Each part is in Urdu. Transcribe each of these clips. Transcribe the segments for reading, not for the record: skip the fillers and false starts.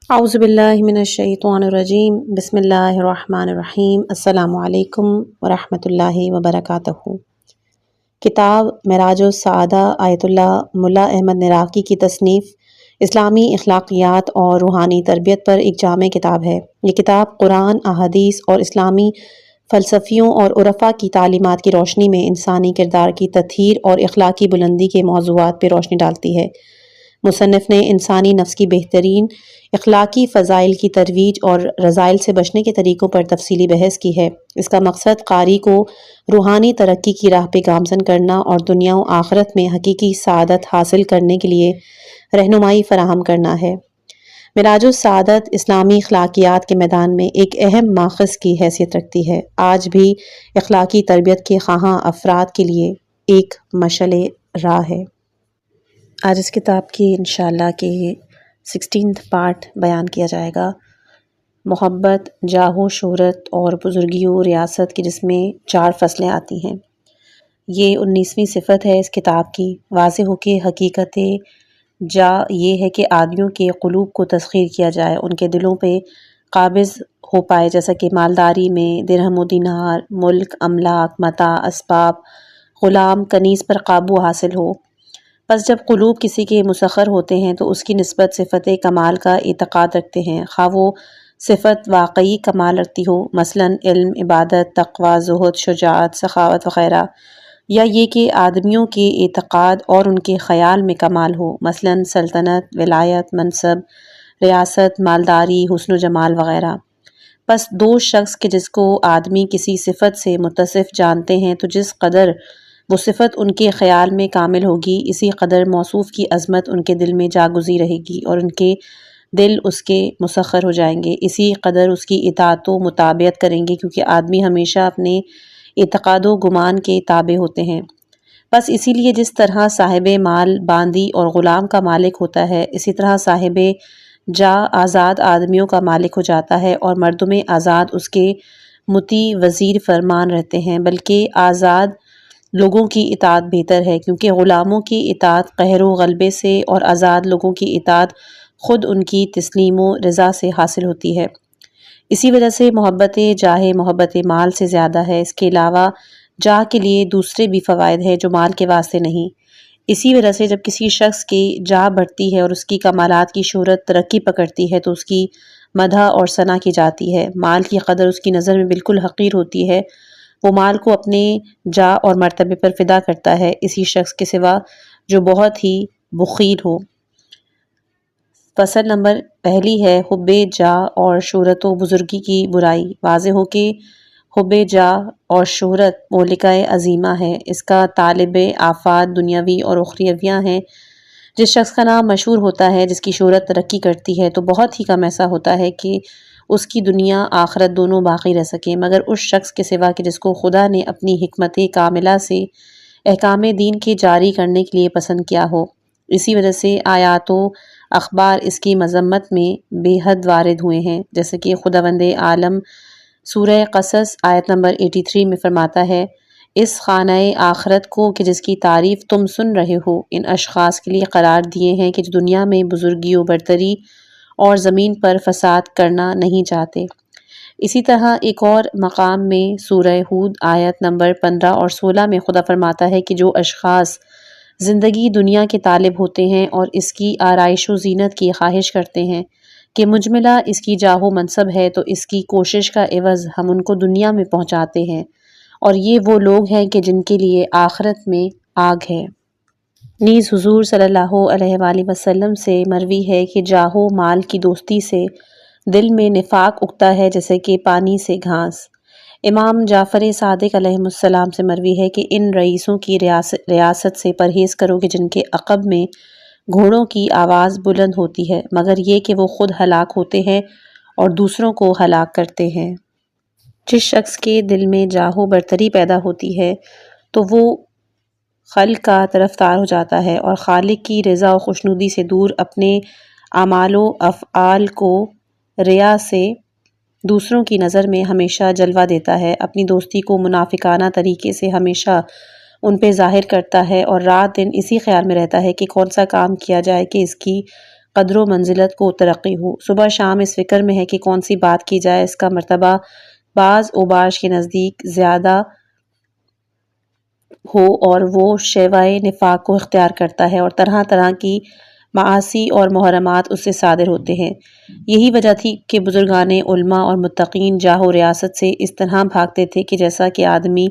اعوذ باللہ من الشیطان الرجیم بسم اللہ الرحمن الرحیم السلام علیکم ورحمۃ اللہ وبرکاتہ۔ کتاب معراج السعادہ آیت اللہ ملا احمد نراقی کی تصنیف اسلامی اخلاقیات اور روحانی تربیت پر ایک جامع کتاب ہے۔ یہ کتاب قرآن، احادیث اور اسلامی فلسفیوں اور عرفا کی تعلیمات کی روشنی میں انسانی کردار کی تطہیر اور اخلاقی بلندی کے موضوعات پہ روشنی ڈالتی ہے۔ مصنف نے انسانی نفس کی بہترین اخلاقی فضائل کی ترویج اور رذائل سے بچنے کے طریقوں پر تفصیلی بحث کی ہے۔ اس کا مقصد قاری کو روحانی ترقی کی راہ پہ گامزن کرنا اور دنیا و آخرت میں حقیقی سعادت حاصل کرنے کے لیے رہنمائی فراہم کرنا ہے۔ معراج السعادت اسلامی اخلاقیات کے میدان میں ایک اہم ماخذ کی حیثیت رکھتی ہے۔ آج بھی اخلاقی تربیت کے خواہاں افراد کے لیے ایک مشعل راہ ہے۔ آج اس کتاب کی انشاءاللہ کے 16th پارٹ بیان کیا جائے گا۔ محبت، جاہ و شہرت اور بزرگی و ریاست کی، جس میں 4 فصلیں آتی ہیں۔ یہ 19ویں صفت ہے اس کتاب کی۔ واضح ہو کہ حقیقت جا یہ ہے کہ آدمیوں کے قلوب کو تسخیر کیا جائے، ان کے دلوں پہ قابض ہو پائے، جیسا کہ مالداری میں درہم و دینار، ملک، املاک، متاع، اسباب، غلام، کنیز پر قابو حاصل ہو۔ پس جب قلوب کسی کے مسخر ہوتے ہیں تو اس کی نسبت صفت کمال کا اعتقاد رکھتے ہیں، خواہ وہ صفت واقعی کمال رکھتی ہو، مثلا علم، عبادت، تقوی، زہد، شجاعت، سخاوت وغیرہ، یا یہ کہ آدمیوں کے اعتقاد اور ان کے خیال میں کمال ہو، مثلا سلطنت، ولایت، منصب، ریاست، مالداری، حسن و جمال وغیرہ۔ پس دو شخص کے جس کو آدمی کسی صفت سے متصف جانتے ہیں تو جس قدر وہ صفت ان کے خیال میں کامل ہوگی، اسی قدر موصوف کی عظمت ان کے دل میں جاگزی رہے گی اور ان کے دل اس کے مسخر ہو جائیں گے، اسی قدر اس کی اطاعت و متابعت کریں گے، کیونکہ آدمی ہمیشہ اپنے اعتقاد و گمان کے تابع ہوتے ہیں۔ بس اسی لیے جس طرح صاحب مال باندی اور غلام کا مالک ہوتا ہے، اسی طرح صاحب جا آزاد آدمیوں کا مالک ہو جاتا ہے، اور مردم آزاد اس کے مطیع وزیر فرمان رہتے ہیں۔ بلکہ آزاد لوگوں کی اطاعت بہتر ہے، کیونکہ غلاموں کی اطاعت قہر و غلبے سے اور آزاد لوگوں کی اطاعت خود ان کی تسلیم و رضا سے حاصل ہوتی ہے۔ اسی وجہ سے محبت جاہ محبت مال سے زیادہ ہے۔ اس کے علاوہ جاہ کے لیے دوسرے بھی فوائد ہیں جو مال کے واسطے نہیں۔ اسی وجہ سے جب کسی شخص کی جاہ بڑھتی ہے اور اس کی کمالات کی شہرت ترقی پکڑتی ہے تو اس کی مدح اور ثنا کی جاتی ہے۔ مال کی قدر اس کی نظر میں بالکل حقیر ہوتی ہے۔ وہ مال کو اپنے جاہ اور مرتبے پر فدا کرتا ہے، اسی شخص کے سوا جو بہت ہی بخیل ہو۔ فصل نمبر پہلی ہے حب جاہ اور شہرت و بزرگی کی برائی۔ واضح ہو کہ حب جاہ اور شہرت مہلکہ عظیمہ ہے، اس کا طالب آفات دنیاوی اور اخرویہ ہیں۔ جس شخص کا نام مشہور ہوتا ہے، جس کی شہرت ترقی کرتی ہے، تو بہت ہی کم ایسا ہوتا ہے کہ اس کی دنیا آخرت دونوں باقی رہ سکیں، مگر اس شخص کے سوا کہ جس کو خدا نے اپنی حکمت کاملہ سے احکام دین کے جاری کرنے کے لیے پسند کیا ہو۔ اسی وجہ سے آیات و اخبار اس کی مذمت میں بے حد وارد ہوئے ہیں، جیسے کہ خداوند عالم سورہ قصص آیت نمبر 83 میں فرماتا ہے، اس خانہ آخرت کو کہ جس کی تعریف تم سن رہے ہو، ان اشخاص کے لیے قرار دیے ہیں کہ جو دنیا میں بزرگی و برتری اور زمین پر فساد کرنا نہیں چاہتے۔ اسی طرح ایک اور مقام میں سورہ ہود آیت نمبر 15 اور 16 میں خدا فرماتا ہے کہ جو اشخاص زندگی دنیا کے طالب ہوتے ہیں اور اس کی آرائش و زینت کی خواہش کرتے ہیں کہ مجملہ اس کی جاہ و منصب ہے، تو اس کی کوشش کا عوض ہم ان کو دنیا میں پہنچاتے ہیں، اور یہ وہ لوگ ہیں کہ جن کے لیے آخرت میں آگ ہے۔ نیز حضور صلی اللہ علیہ وآلہ وسلم سے مروی ہے کہ جاہ و مال کی دوستی سے دل میں نفاق اگتا ہے، جیسے کہ پانی سے گھاس۔ امام جعفر صادق علیہ السلام سے مروی ہے کہ ان رئیسوں کی ریاست سے پرہیز کرو کہ جن کے عقب میں گھوڑوں کی آواز بلند ہوتی ہے، مگر یہ کہ وہ خود ہلاک ہوتے ہیں اور دوسروں کو ہلاک کرتے ہیں۔ جس شخص کے دل میں جاہ و برتری پیدا ہوتی ہے تو وہ خلق کا طرفدار ہو جاتا ہے اور خالق کی رضا و خوشنودی سے دور اپنے اعمال و افعال کو ریا سے دوسروں کی نظر میں ہمیشہ جلوہ دیتا ہے، اپنی دوستی کو منافقانہ طریقے سے ہمیشہ ان پہ ظاہر کرتا ہے اور رات دن اسی خیال میں رہتا ہے کہ کون سا کام کیا جائے کہ اس کی قدر و منزلت کو ترقی ہو۔ صبح شام اس فکر میں ہے کہ کون سی بات کی جائے، اس کا مرتبہ بعض اوباش کے نزدیک زیادہ ہو اور وہ شیوائے نفاق کو اختیار کرتا ہے اور طرح طرح کی معاصی اور محرمات اس سے صادر ہوتے ہیں۔ یہی وجہ تھی کہ بزرگان علماء اور متقین جاہ و ریاست سے اس طرح بھاگتے تھے کہ جیسا کہ آدمی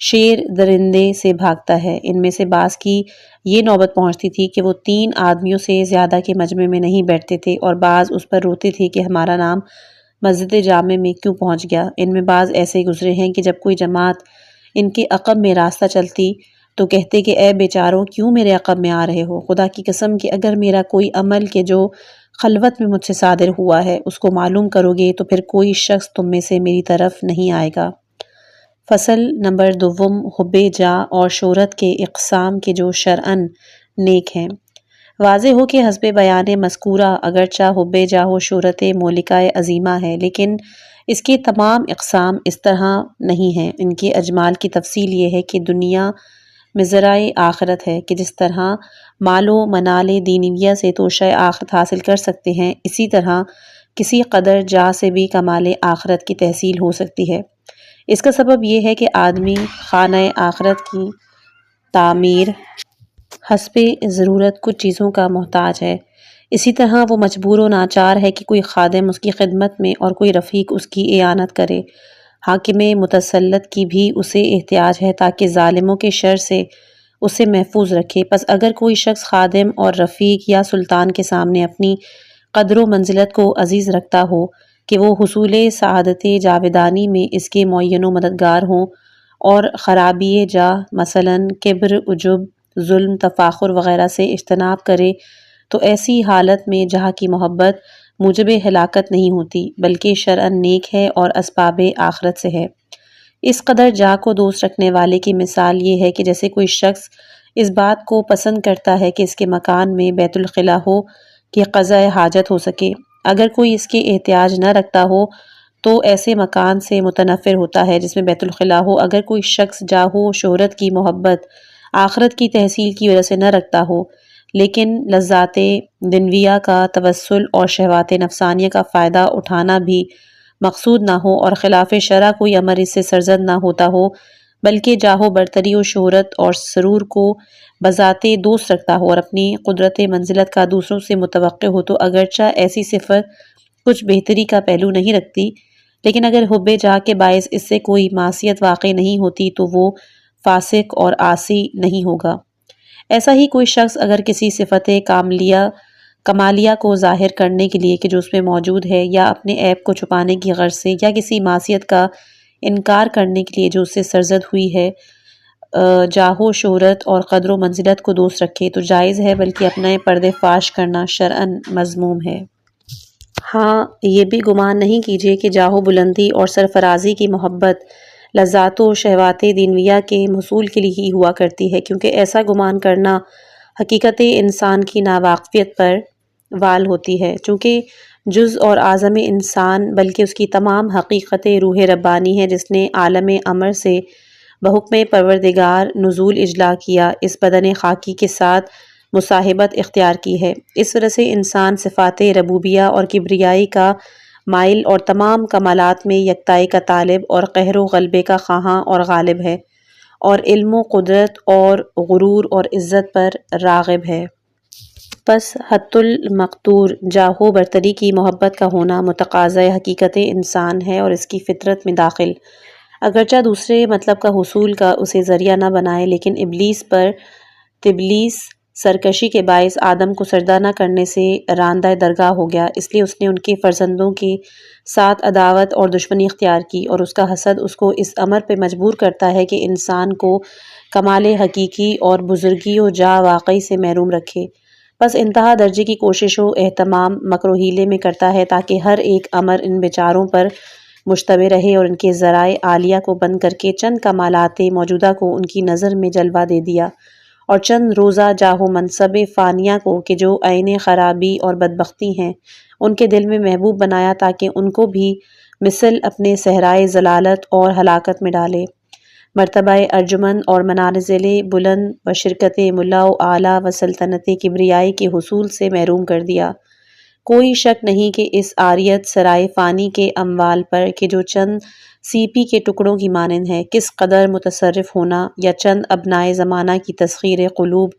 شیر درندے سے بھاگتا ہے۔ ان میں سے بعض کی یہ نوبت پہنچتی تھی کہ وہ 3 آدمیوں سے زیادہ کے مجمع میں نہیں بیٹھتے تھے اور بعض اس پر روتے تھے کہ ہمارا نام مسجد جامع میں کیوں پہنچ گیا۔ ان میں بعض ایسے گزرے ہیں کہ جب کوئی جماعت ان کے عقب میں راستہ چلتی تو کہتے کہ اے بیچاروں، کیوں میرے عقب میں آ رہے ہو؟ خدا کی قسم کہ اگر میرا کوئی عمل کہ جو خلوت میں مجھ سے صادر ہوا ہے اس کو معلوم کرو گے تو پھر کوئی شخص تم میں سے میری طرف نہیں آئے گا۔ فصل نمبر 2، حب جاہ اور شہرت کے اقسام کے جو شرعاً نیک ہیں۔ واضح ہو کہ حسب بیان مذکورہ اگرچہ حب جاہ و شہرت مولکہ عظیمہ ہے، لیکن اس کے تمام اقسام اس طرح نہیں ہیں۔ ان کے اجمال کی تفصیل یہ ہے کہ دنیا میں ذرائع آخرت ہے کہ جس طرح مال و منال دینیہ سے توشہ آخرت حاصل کر سکتے ہیں، اسی طرح کسی قدر جاہ سے بھی کمال آخرت کی تحصیل ہو سکتی ہے۔ اس کا سبب یہ ہے کہ آدمی خانہ آخرت کی تعمیر حسب ضرورت کچھ چیزوں کا محتاج ہے۔ اسی طرح وہ مجبور و ناچار ہے کہ کوئی خادم اس کی خدمت میں اور کوئی رفیق اس کی اعانت کرے۔ حاکم متسلط کی بھی اسے احتیاج ہے تاکہ ظالموں کے شر سے اسے محفوظ رکھے۔ پس اگر کوئی شخص خادم اور رفیق یا سلطان کے سامنے اپنی قدر و منزلت کو عزیز رکھتا ہو کہ وہ حصول سعادت جاودانی میں اس کے معین و مددگار ہوں، اور خرابی جاہ مثلاً کبر، عجب، ظلم، تفاخر وغیرہ سے اجتناب کرے، تو ایسی حالت میں جاہ کی محبت موجب ہلاکت نہیں ہوتی بلکہ شرعاً نیک ہے اور اسباب آخرت سے ہے۔ اس قدر جاہ کو دوست رکھنے والے کی مثال یہ ہے کہ جیسے کوئی شخص اس بات کو پسند کرتا ہے کہ اس کے مکان میں بیت الخلا ہو کہ قضاء حاجت ہو سکے۔ اگر کوئی اس کے احتیاج نہ رکھتا ہو تو ایسے مکان سے متنفر ہوتا ہے جس میں بیت الخلا ہو۔ اگر کوئی شخص جاہ و شہرت کی محبت آخرت کی تحصیل کی وجہ سے نہ رکھتا ہو، لیکن لذات دنیویہ کا توسل اور شہوات نفسانیہ کا فائدہ اٹھانا بھی مقصود نہ ہو اور خلاف شرع کوئی امر اس سے سرزد نہ ہوتا ہو، بلکہ جاہ و برتری و شہرت اور سرور کو بذات دوست رکھتا ہو اور اپنی قدرت منزلت کا دوسروں سے متوقع ہو، تو اگرچہ ایسی صفت کچھ بہتری کا پہلو نہیں رکھتی، لیکن اگر حب جاہ کے باعث اس سے کوئی معصیت واقع نہیں ہوتی تو وہ فاسق اور عاصی نہیں ہوگا۔ ایسا ہی کوئی شخص اگر کسی صفت کمالیہ کو ظاہر کرنے کے لیے کہ جو اس میں موجود ہے، یا اپنے عیب کو چھپانے کی غرض سے، یا کسی معصیت کا انکار کرنے کے لیے جو اس سے سرزد ہوئی ہے، جاہ و شہرت اور قدر و منزلت کو دوست رکھے تو جائز ہے، بلکہ اپنا پردے فاش کرنا شرعاً مذموم ہے۔ ہاں، یہ بھی گمان نہیں کیجیے کہ جاہ و بلندی اور سرفرازی کی محبت لذات و شہوات دنیویہ کے حصول کے لیے ہی ہوا کرتی ہے، کیونکہ ایسا گمان کرنا حقیقت انسان کی ناواقفیت پر وال ہوتی ہے۔ چونکہ جز اور اعظم انسان بلکہ اس کی تمام حقیقت روح ربانی ہے جس نے عالم امر سے بحکم پروردگار نزول اجلا کیا، اس بدن خاکی کے ساتھ مصاحبت اختیار کی ہے۔ اس وجہ سے انسان صفات ربوبیہ اور کبریائی کا مائل اور تمام کمالات میں یکتائی کا طالب اور قہر و غلبے کا خواہاں اور غالب ہے، اور علم و قدرت اور غرور اور عزت پر راغب ہے۔ پس حت المقدور جاہ و برتری کی محبت کا ہونا متقاضۂ حقیقت انسان ہے اور اس کی فطرت میں داخل، اگرچہ دوسرے مطلب کا حصول کا اسے ذریعہ نہ بنائے، لیکن ابلیس پر تبلیس سرکشی کے باعث آدم کو سجدہ نہ کرنے سے راندہ درگاہ ہو گیا، اس لیے اس نے ان کے فرزندوں کے ساتھ عداوت اور دشمنی اختیار کی، اور اس کا حسد اس کو اس امر پہ مجبور کرتا ہے کہ انسان کو کمال حقیقی اور بزرگی و جاہ واقعی سے محروم رکھے۔ بس انتہا درجے کی کوشش و اہتمام مکر و حیلے میں کرتا ہے تاکہ ہر ایک امر ان بیچاروں پر مشتبہ رہے، اور ان کے ذرائع عالیہ کو بند کر کے چند کمالات موجودہ کو ان کی نظر میں جلوہ دے دیا، اور چند روزہ جاہ و منصب فانیہ کو کہ جو عین خرابی اور بدبختی ہیں ان کے دل میں محبوب بنایا تاکہ ان کو بھی مثل اپنے صحرائے ضلالت اور ہلاکت میں ڈالے۔ مرتبہ ارجمند اور منازل بلند و شرکت ملا و اعلیٰ و سلطنت کبریائی کے حصول سے محروم کر دیا۔ کوئی شک نہیں کہ اس عاریت سرائے فانی کے اموال پر کہ جو چند سیپی کے ٹکڑوں کی مانند ہے، کس قدر متصرف ہونا یا چند ابنائے زمانہ کی تسخیر قلوب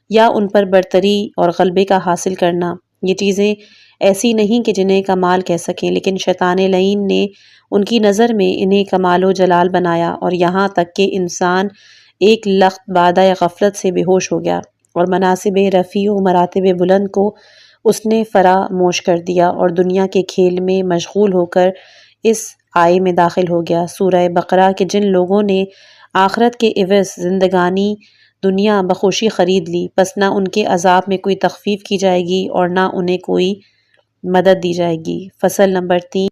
یا ان پر برتری اور غلبے کا حاصل کرنا، یہ چیزیں ایسی نہیں کہ جنہیں کمال کہہ سکیں، لیکن شیطان لعین نے ان کی نظر میں انہیں کمال و جلال بنایا، اور یہاں تک کہ انسان ایک لخت بادہ غفلت سے بے ہوش ہو گیا اور مناصب رفیع و مراتب بلند کو اس نے فراموش کر دیا اور دنیا کے کھیل میں مشغول ہو کر اس آئے میں داخل ہو گیا۔ سورہ بقرہ کہ جن لوگوں نے آخرت کے عوض زندگانی دنیا بخوشی خرید لی، پس نہ ان کے عذاب میں کوئی تخفیف کی جائے گی اور نہ انہیں کوئی مدد دی جائے گی۔ فصل نمبر 3۔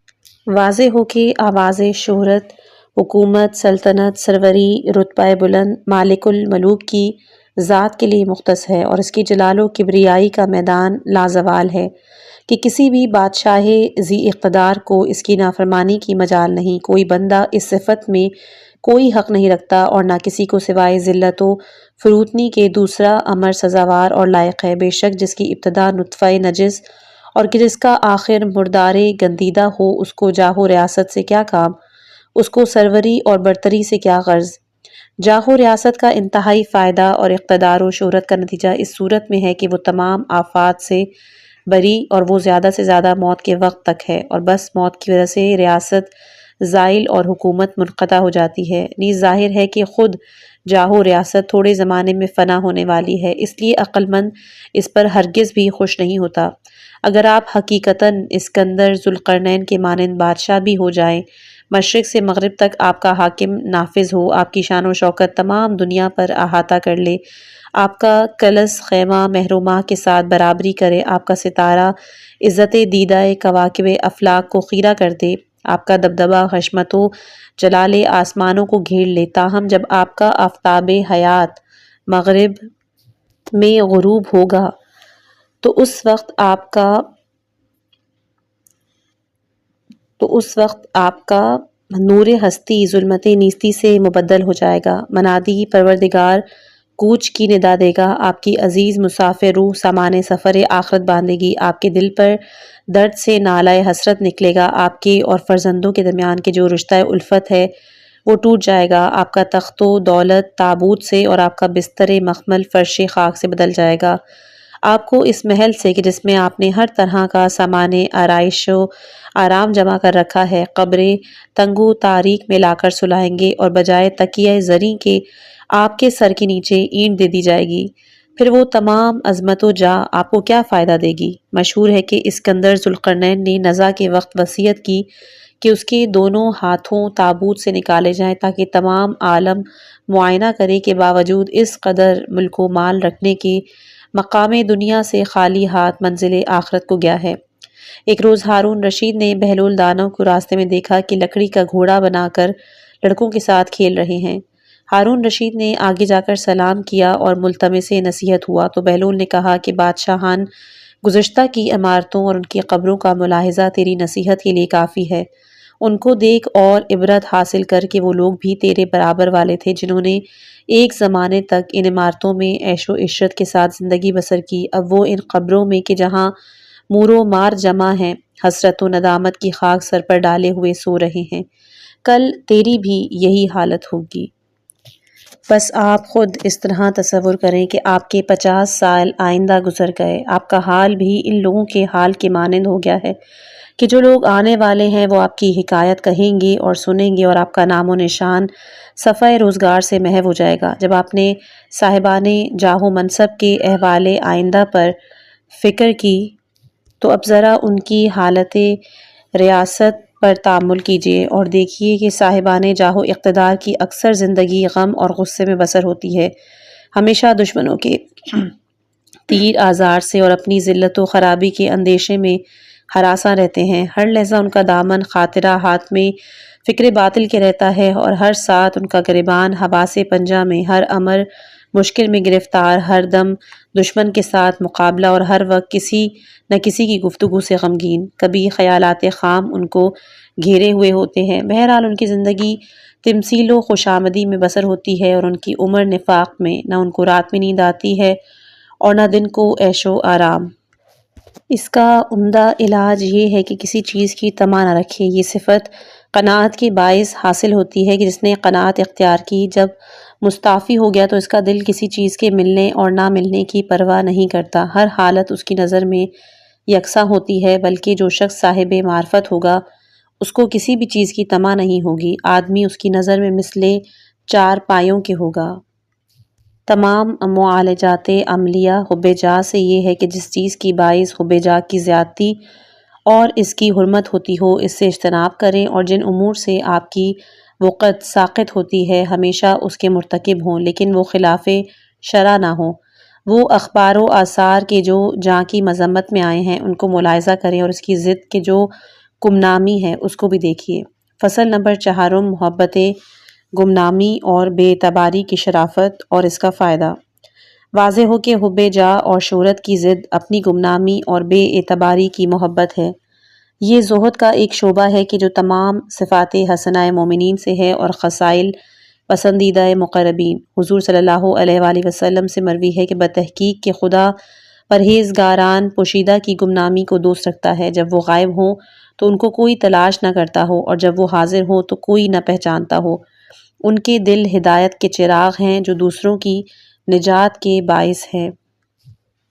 واضح ہو کہ آواز شہرت، حکومت، سلطنت، سروری، رتبہ بلند مالک الملوک کی ذات کے لیے مختص ہے، اور اس کی جلال و کبریائی کا میدان لازوال ہے کہ کسی بھی بادشاہ ذی اقتدار کو اس کی نافرمانی کی مجال نہیں۔ کوئی بندہ اس صفت میں کوئی حق نہیں رکھتا اور نہ کسی کو سوائے ذلت و فروتنی کے دوسرا امر سزاوار اور لائق ہے۔ بے شک جس کی ابتدا نطفہ نجس اور کہ جس کا آخر مردار گندیدہ ہو، اس کو جاہ و ریاست سے کیا کام، اس کو سروری اور برتری سے کیا غرض۔ جاہ و ریاست کا انتہائی فائدہ اور اقتدار و شہرت کا نتیجہ اس صورت میں ہے کہ وہ تمام آفات سے بری، اور وہ زیادہ سے زیادہ موت کے وقت تک ہے، اور بس موت کی وجہ سے ریاست زائل اور حکومت منقطع ہو جاتی ہے۔ نیز ظاہر ہے کہ خود جاہ و ریاست تھوڑے زمانے میں فنا ہونے والی ہے، اس لیے عقل مند اس پر ہرگز بھی خوش نہیں ہوتا۔ اگر آپ حقیقتاً اسکندر ذوالقرنین کے مانند بادشاہ بھی ہو جائیں، مشرق سے مغرب تک آپ کا حاکم نافذ ہو، آپ کی شان و شوکت تمام دنیا پر احاطہ کر لے، آپ کا کلس خیمہ مہر و ماہ کے ساتھ برابری کرے، آپ کا ستارہ عزت دیدہ کواکب افلاک کو خیرہ کر دے، آپ کا دبدبہ حشمت و جلال آسمانوں کو گھیر لے، تاہم جب آپ کا آفتاب حیات مغرب میں غروب ہوگا تو اس وقت آپ کا نور ہستی ظلمت نیستی سے مبدل ہو جائے گا۔ منادی پروردگار کوچ کی ندا دے گا، آپ کی عزیز مسافر روح سامان سفر آخرت باندھے گی، آپ کے دل پر درد سے نالہ حسرت نکلے گا، آپ کے اور فرزندوں کے درمیان کے جو رشتہ الفت ہے وہ ٹوٹ جائے گا، آپ کا تخت و دولت تابوت سے اور آپ کا بستر مخمل فرش خاک سے بدل جائے گا۔ آپ کو اس محل سے کہ جس میں آپ نے ہر طرح کا سامان آرائش و آرام جمع کر رکھا ہے، قبر تنگ و تاریک میں لا کر سلائیں گے، اور بجائے تکیہ زریں کے آپ کے سر کے نیچے اینٹ دے دی جائے گی۔ پھر وہ تمام عظمت و جاہ آپ کو کیا فائدہ دے گی؟ مشہور ہے کہ اسکندر ذوالقرنین نے نزا کے وقت وصیت کی کہ اس کے دونوں ہاتھوں تابوت سے نکالے جائیں تاکہ تمام عالم معائنہ کرے کہ باوجود اس قدر ملک و مال رکھنے کے مقام دنیا سے خالی ہاتھ منزل آخرت کو گیا ہے۔ ایک روز ہارون رشید نے بہلول دانوں کو راستے میں دیکھا کہ لکڑی کا گھوڑا بنا کر لڑکوں کے ساتھ کھیل رہے ہیں۔ ہارون رشید نے آگے جا کر سلام کیا اور ملتمس نصیحت ہوا تو بہلول نے کہا کہ بادشاہان گزشتہ کی عمارتوں اور ان کی قبروں کا ملاحظہ تیری نصیحت کے لیے کافی ہے۔ ان کو دیکھ اور عبرت حاصل کر کہ وہ لوگ بھی تیرے برابر والے تھے جنہوں نے ایک زمانے تک ان عمارتوں میں عیش و عشرت کے ساتھ زندگی بسر کی، اب وہ ان قبروں میں کہ جہاں مور و مار جمع ہیں حسرت و ندامت کی خاک سر پر ڈالے ہوئے سو رہے ہیں۔ کل تیری بھی یہی حالت ہوگی۔ بس آپ خود اس طرح تصور کریں کہ آپ کے 50 سال آئندہ گزر گئے، آپ کا حال بھی ان لوگوں کے حال کے مانند ہو گیا ہے کہ جو لوگ آنے والے ہیں وہ آپ کی حکایت کہیں گے اور سنیں گے، اور آپ کا نام و نشان صفحہ روزگار سے محو ہو جائے گا۔ جب آپ نے صاحبان جاہ و منصب کے احوال آئندہ پر فکر کی تو اب ذرا ان کی حالت ریاست پر تأمل کیجیے اور دیکھیے کہ صاحبان جاہ و اقتدار کی اکثر زندگی غم اور غصے میں بسر ہوتی ہے، ہمیشہ دشمنوں کے تیر آزار سے اور اپنی ذلت و خرابی کے اندیشے میں ہراساں رہتے ہیں۔ ہر لحظہ ان کا دامن خاطرہ ہاتھ میں فکر باطل کے رہتا ہے، اور ہر ساتھ ان کا گریبان حواس پنجہ میں، ہر امر مشکل میں گرفتار، ہر دم دشمن کے ساتھ مقابلہ اور ہر وقت کسی نہ کسی کی گفتگو سے غمگین، کبھی خیالات خام ان کو گھیرے ہوئے ہوتے ہیں۔ بہرحال ان کی زندگی تمثیل و خوشامدی میں بسر ہوتی ہے، اور ان کی عمر نفاق میں، نہ ان کو رات میں نیند آتی ہے اور نہ دن کو عیش و آرام۔ اس کا عمدہ علاج یہ ہے کہ کسی چیز کی طمع نہ رکھے۔ یہ صفت قناعت کے باعث حاصل ہوتی ہے کہ جس نے قناعت اختیار کی، جب مستعفی ہو گیا تو اس کا دل کسی چیز کے ملنے اور نہ ملنے کی پرواہ نہیں کرتا، ہر حالت اس کی نظر میں یکساں ہوتی ہے، بلکہ جو شخص صاحب معرفت ہوگا اس کو کسی بھی چیز کی طمع نہیں ہوگی، آدمی اس کی نظر میں مثل چار پایوں کے ہوگا۔ تمام معالجات عملیہ حب جاہ سے یہ ہے کہ جس چیز کی باعث حب جاہ کی زیادتی اور اس کی حرمت ہوتی ہو اس سے اجتناب کریں، اور جن امور سے آپ کی وقت ساقط ہوتی ہے ہمیشہ اس کے مرتکب ہوں، لیکن وہ خلاف شرع نہ ہوں۔ وہ اخبار و آثار کے جو جاں کی مذمت میں آئے ہیں ان کو ملاحظہ کریں، اور اس کی ضد کے جو گمنامی ہے اس کو بھی دیکھیے۔ فصل نمبر 4، محبت گمنامی اور بے اعتباری کی شرافت اور اس کا فائدہ۔ واضح ہو کہ حب جاہ اور شہرت کی ضد اپنی گمنامی اور بے اعتباری کی محبت ہے۔ یہ زہد کا ایک شعبہ ہے کہ جو تمام صفات حسنہ مومنین سے ہے اور خصائل پسندیدہ مقربین۔ حضور صلی اللہ علیہ وآلہ وسلم سے مروی ہے کہ بتحقیق کہ خدا پرہیزگاران پوشیدہ کی گمنامی کو دوست رکھتا ہے، جب وہ غائب ہوں تو ان کو کوئی تلاش نہ کرتا ہو، اور جب وہ حاضر ہوں تو کوئی نہ پہچانتا ہو۔ ان کے دل ہدایت کے چراغ ہیں جو دوسروں کی نجات کے باعث ہے۔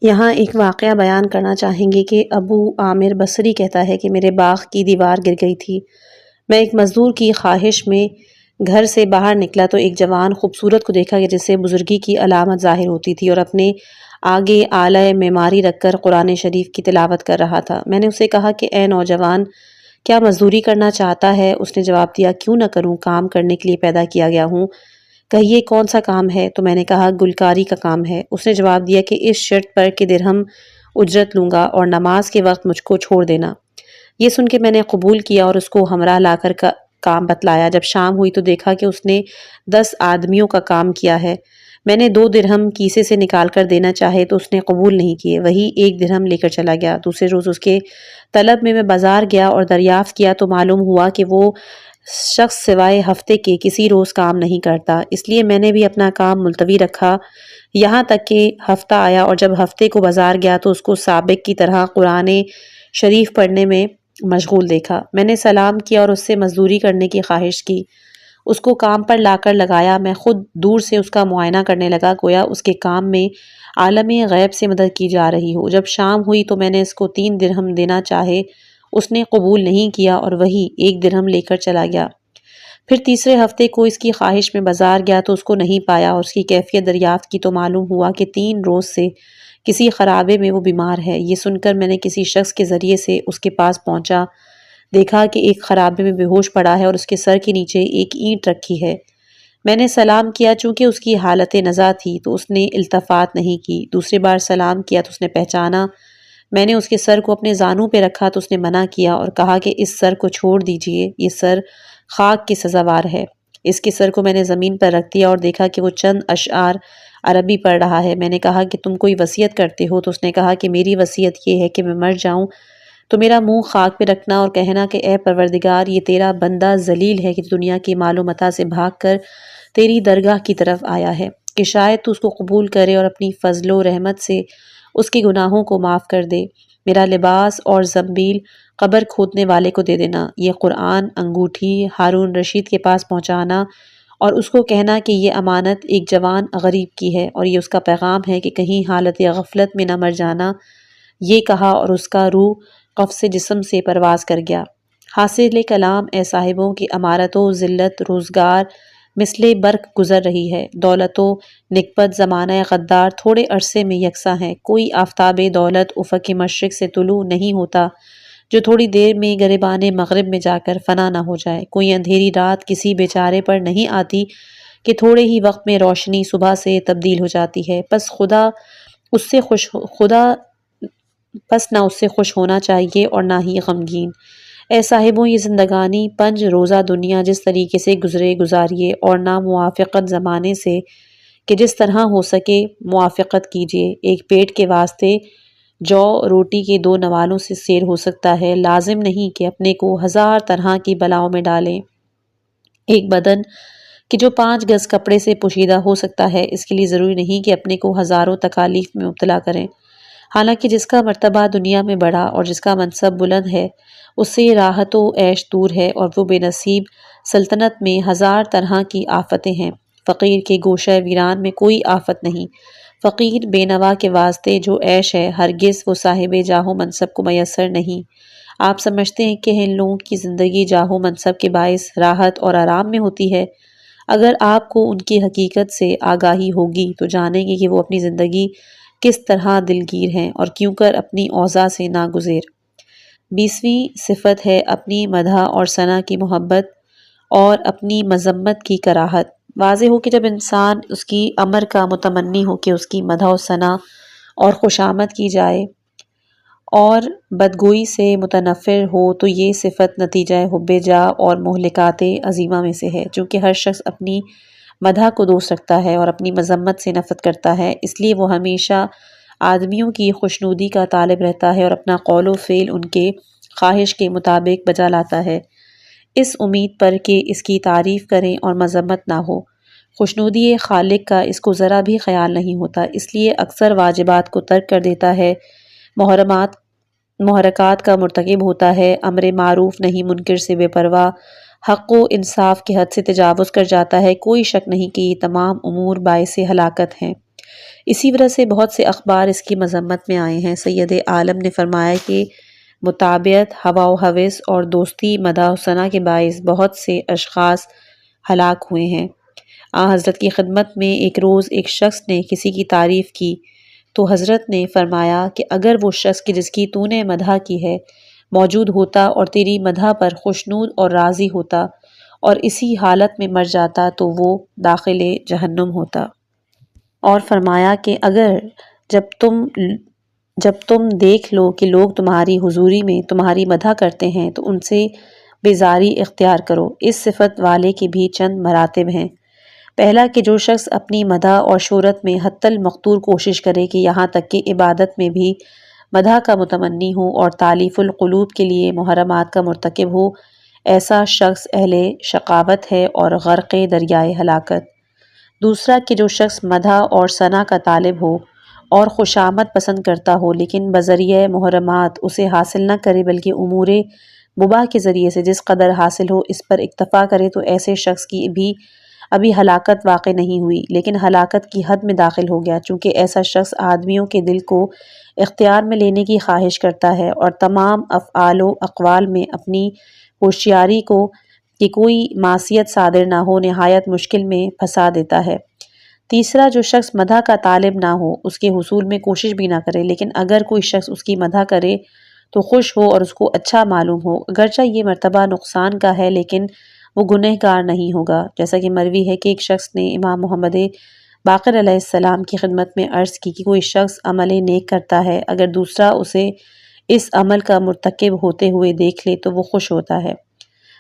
یہاں ایک واقعہ بیان کرنا چاہیں گے کہ ابو عامر بصری کہتا ہے کہ میرے باغ کی دیوار گر گئی تھی۔ میں ایک مزدور کی خواہش میں گھر سے باہر نکلا تو ایک جوان خوبصورت کو دیکھا کہ جس سے بزرگی کی علامت ظاہر ہوتی تھی، اور اپنے آگے آلہ معماری رکھ کر قرآن شریف کی تلاوت کر رہا تھا۔ میں نے اسے کہا کہ اے نوجوان، کیا مزدوری کرنا چاہتا ہے؟ اس نے جواب دیا، کیوں نہ کروں، کام کرنے کے لیے پیدا کیا گیا ہوں۔ کہیے کون سا کام ہے؟ تو میں نے کہا گلکاری کا کام ہے۔ اس نے جواب دیا کہ اس شرط پر کہ درہم اجرت لوں گا اور نماز کے وقت مجھ کو چھوڑ دینا۔ یہ سن کے میں نے قبول کیا اور اس کو ہمراہ لا کر کام بتلایا۔ جب شام ہوئی تو دیکھا کہ اس نے 10 آدمیوں کا کام کیا ہے۔ میں نے 2 درہم کیسے سے نکال کر دینا چاہے تو اس نے قبول نہیں کیے، وہی 1 درہم لے کر چلا گیا۔ دوسرے روز اس کے طلب میں بازار گیا اور دریافت کیا تو معلوم ہوا کہ وہ شخص سوائے ہفتے کے کسی روز کام نہیں کرتا، اس لیے میں نے بھی اپنا کام ملتوی رکھا یہاں تک کہ ہفتہ آیا، اور جب ہفتے کو بازار گیا تو اس کو سابق کی طرح قرآن شریف پڑھنے میں مشغول دیکھا۔ میں نے سلام کیا اور اس سے مزدوری کرنے کی خواہش کی، اس کو کام پر لا کر لگایا۔ میں خود دور سے اس کا معائنہ کرنے لگا، گویا اس کے کام میں عالم غیب سے مدد کی جا رہی ہو۔ جب شام ہوئی تو میں نے اس کو 3 درہم دینا چاہے، اس نے قبول نہیں کیا اور وہی 1 درہم لے کر چلا گیا۔ پھر تیسرے ہفتے کو اس کی خواہش میں بازار گیا تو اس کو نہیں پایا، اور اس کی کیفیت دریافت کی تو معلوم ہوا کہ 3 روز سے کسی خرابے میں وہ بیمار ہے۔ یہ سن کر میں نے کسی شخص کے ذریعے سے اس کے پاس پہنچا، دیکھا کہ ایک خرابے میں بے ہوش پڑا ہے اور اس کے سر کے نیچے ایک اینٹ رکھی ہے۔ میں نے سلام کیا، چونکہ اس کی حالت نزا تھی تو اس نے التفات نہیں کی۔ دوسری بار سلام کیا تو اس نے پہچانا۔ میں نے اس کے سر کو اپنے زانوں پہ رکھا تو اس نے منع کیا اور کہا کہ اس سر کو چھوڑ دیجئے، یہ سر خاک کی سزاوار ہے۔ اس کے سر کو میں نے زمین پر رکھ دیا اور دیکھا کہ وہ چند اشعار عربی پڑھ رہا ہے۔ میں نے کہا کہ تم کوئی وصیت کرتے ہو؟ تو اس نے کہا کہ میری وصیت یہ ہے کہ میں مر جاؤں تو میرا منہ خاک پہ رکھنا اور کہنا کہ اے پروردگار، یہ تیرا بندہ ذلیل ہے کہ دنیا کی مال و متاع سے بھاگ کر تیری درگاہ کی طرف آیا ہے، کہ شاید تو اس کو قبول کرے اور اپنی فضل و رحمت سے اس کے گناہوں کو معاف کر دے۔ میرا لباس اور زنبیل قبر کھودنے والے کو دے دینا، یہ قرآن انگوٹھی ہارون رشید کے پاس پہنچانا اور اس کو کہنا کہ یہ امانت ایک جوان غریب کی ہے اور یہ اس کا پیغام ہے کہ کہیں حالت غفلت میں نہ مر جانا۔ یہ کہا اور اس کا روح قفس جسم سے پرواز کر گیا۔ حاصل کلام، اے صاحبوں کی امارت و ذلت روزگار مثل برق گزر رہی ہے، دولت و نکبت زمانہ غدار تھوڑے عرصے میں یکساں ہے۔ کوئی آفتاب دولت افق مشرق سے طلوع نہیں ہوتا جو تھوڑی دیر میں گریبان مغرب میں جا کر فنا نہ ہو جائے۔ کوئی اندھیری رات کسی بیچارے پر نہیں آتی کہ تھوڑے ہی وقت میں روشنی صبح سے تبدیل ہو جاتی ہے۔ پس نہ اس سے خوش ہونا چاہیے اور نہ ہی غمگین۔ اے صاحبوں، یہ زندگانی 5 روزہ دنیا جس طریقے سے گزاریے اور نہ موافقت زمانے سے کہ جس طرح ہو سکے موافقت کیجیے۔ ایک پیٹ کے واسطے جو روٹی کے 2 نوالوں سے سیر ہو سکتا ہے، لازم نہیں کہ اپنے کو 1000 طرح کی بلاؤں میں ڈالیں۔ ایک بدن کہ جو 5 گز کپڑے سے پوشیدہ ہو سکتا ہے، اس کے لیے ضروری نہیں کہ اپنے کو ہزاروں تکالیف میں مبتلا کریں۔ حالانکہ جس کا مرتبہ دنیا میں بڑا اور جس کا منصب بلند ہے، اس سے راحت و عیش دور ہے، اور وہ بے نصیب سلطنت میں 1000 طرح کی آفتیں ہیں۔ فقیر کے گوشہ ویران میں کوئی آفت نہیں۔ فقیر بے نوا کے واسطے جو عیش ہے، ہرگز وہ صاحب جاہ و منصب کو میسر نہیں۔ آپ سمجھتے ہیں کہ ان لوگوں کی زندگی جاہ و منصب کے باعث راحت اور آرام میں ہوتی ہے؟ اگر آپ کو ان کی حقیقت سے آگاہی ہوگی تو جانیں گے کہ وہ اپنی زندگی کس طرح دلگیر ہیں اور کیوں کر اپنی اوضاع سے ناگزیر۔ 20ویں صفت ہے اپنی مدح اور ثنا کی محبت اور اپنی مذمت کی کراہت۔ واضح ہو کہ جب انسان اس کی امر کا متمنی ہو کہ اس کی مدح و ثنا اور خوشامد کی جائے اور بدگوئی سے متنفر ہو، تو یہ صفت نتیجہ حب جاہ اور مہلکات عظیمہ میں سے ہے۔ چونکہ ہر شخص اپنی مدح کو دوست رکھتا ہے اور اپنی مذمت سے نفرت کرتا ہے، اس لیے وہ ہمیشہ آدمیوں کی خوشنودی کا طالب رہتا ہے اور اپنا قول و فعل ان کے خواہش کے مطابق بجا لاتا ہے، اس امید پر کہ اس کی تعریف کریں اور مذمت نہ ہو۔ خوشنودی خالق کا اس کو ذرا بھی خیال نہیں ہوتا، اس لیے اکثر واجبات کو ترک کر دیتا ہے، محرکات کا مرتکب ہوتا ہے، امر معروف نہیں منکر سے بے پرواہ، حق و انصاف کے حد سے تجاوز کر جاتا ہے۔ کوئی شک نہیں کہ یہ تمام امور باعث ہلاکت ہیں۔ اسی وجہ سے بہت سے اخبار اس کی مذمت میں آئے ہیں۔ سید عالم نے فرمایا کہ متابعت ہوا و ہوس اور دوستی مدح و ثنا کے باعث بہت سے اشخاص ہلاک ہوئے ہیں۔ حضرت کی خدمت میں ایک روز ایک شخص نے کسی کی تعریف کی تو حضرت نے فرمایا کہ اگر وہ شخص کہ جس کی تو نے مدح کی ہے موجود ہوتا اور تیری مدح پر خوشنود اور راضی ہوتا اور اسی حالت میں مر جاتا تو وہ داخل جہنم ہوتا۔ اور فرمایا کہ اگر جب تم دیکھ لو کہ لوگ تمہاری حضوری میں تمہاری مدح کرتے ہیں تو ان سے بیزاری اختیار کرو۔ اس صفت والے کی بھی چند مراتب ہیں۔ پہلا کہ جو شخص اپنی مدح اور شہرت میں حتی المقدور کوشش کرے کہ یہاں تک کہ عبادت میں بھی مدح کا متمنی ہو اور تالیف القلوب کے لیے محرمات کا مرتکب ہو، ایسا شخص اہل شقاوت ہے اور غرق دریائے ہلاکت۔ دوسرا کہ جو شخص مدح اور ثنا کا طالب ہو اور خوشامد پسند کرتا ہو لیکن بذریعہ محرمات اسے حاصل نہ کرے بلکہ امور مباح کے ذریعے سے جس قدر حاصل ہو اس پر اکتفا کرے، تو ایسے شخص کی بھی ابھی ہلاکت واقع نہیں ہوئی لیکن ہلاکت کی حد میں داخل ہو گیا، چونکہ ایسا شخص آدمیوں کے دل کو اختیار میں لینے کی خواہش کرتا ہے اور تمام افعال و اقوال میں اپنی ہوشیاری کو کہ کوئی معصیت صادر نہ ہو نہایت مشکل میں پھنسا دیتا ہے۔ تیسرا جو شخص مدح کا طالب نہ ہو، اس کے حصول میں کوشش بھی نہ کرے، لیکن اگر کوئی شخص اس کی مدح کرے تو خوش ہو اور اس کو اچھا معلوم ہو، اگرچہ یہ مرتبہ نقصان کا ہے لیکن وہ گنہگار نہیں ہوگا۔ جیسا کہ مروی ہے کہ ایک شخص نے امام محمد باقر علیہ السلام کی خدمت میں عرض کی کہ کوئی شخص عمل نیک کرتا ہے، اگر دوسرا اسے اس عمل کا مرتکب ہوتے ہوئے دیکھ لے تو وہ خوش ہوتا ہے۔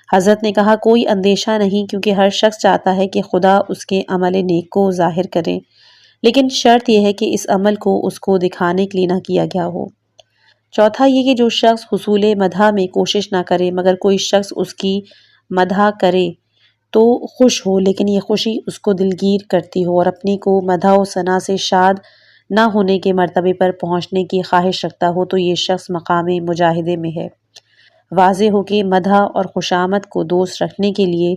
حضرت نے کہا کوئی اندیشہ نہیں، کیونکہ ہر شخص چاہتا ہے کہ خدا اس کے عمل نیک کو ظاہر کرے، لیکن شرط یہ ہے کہ اس عمل کو اس کو دکھانے کے لیے نہ کیا گیا ہو۔ چوتھا یہ کہ جو شخص حصول مدح میں کوشش نہ کرے مگر کوئی شخص اس کی مدح کرے تو خوش ہو، لیکن یہ خوشی اس کو دلگیر کرتی ہو اور اپنی کو مدح و ثنا سے شاد نہ ہونے کے مرتبے پر پہنچنے کی خواہش رکھتا ہو، تو یہ شخص مقام مجاہدے میں ہے۔ واضح ہو کہ مدح اور خوشامد کو دوست رکھنے کے لیے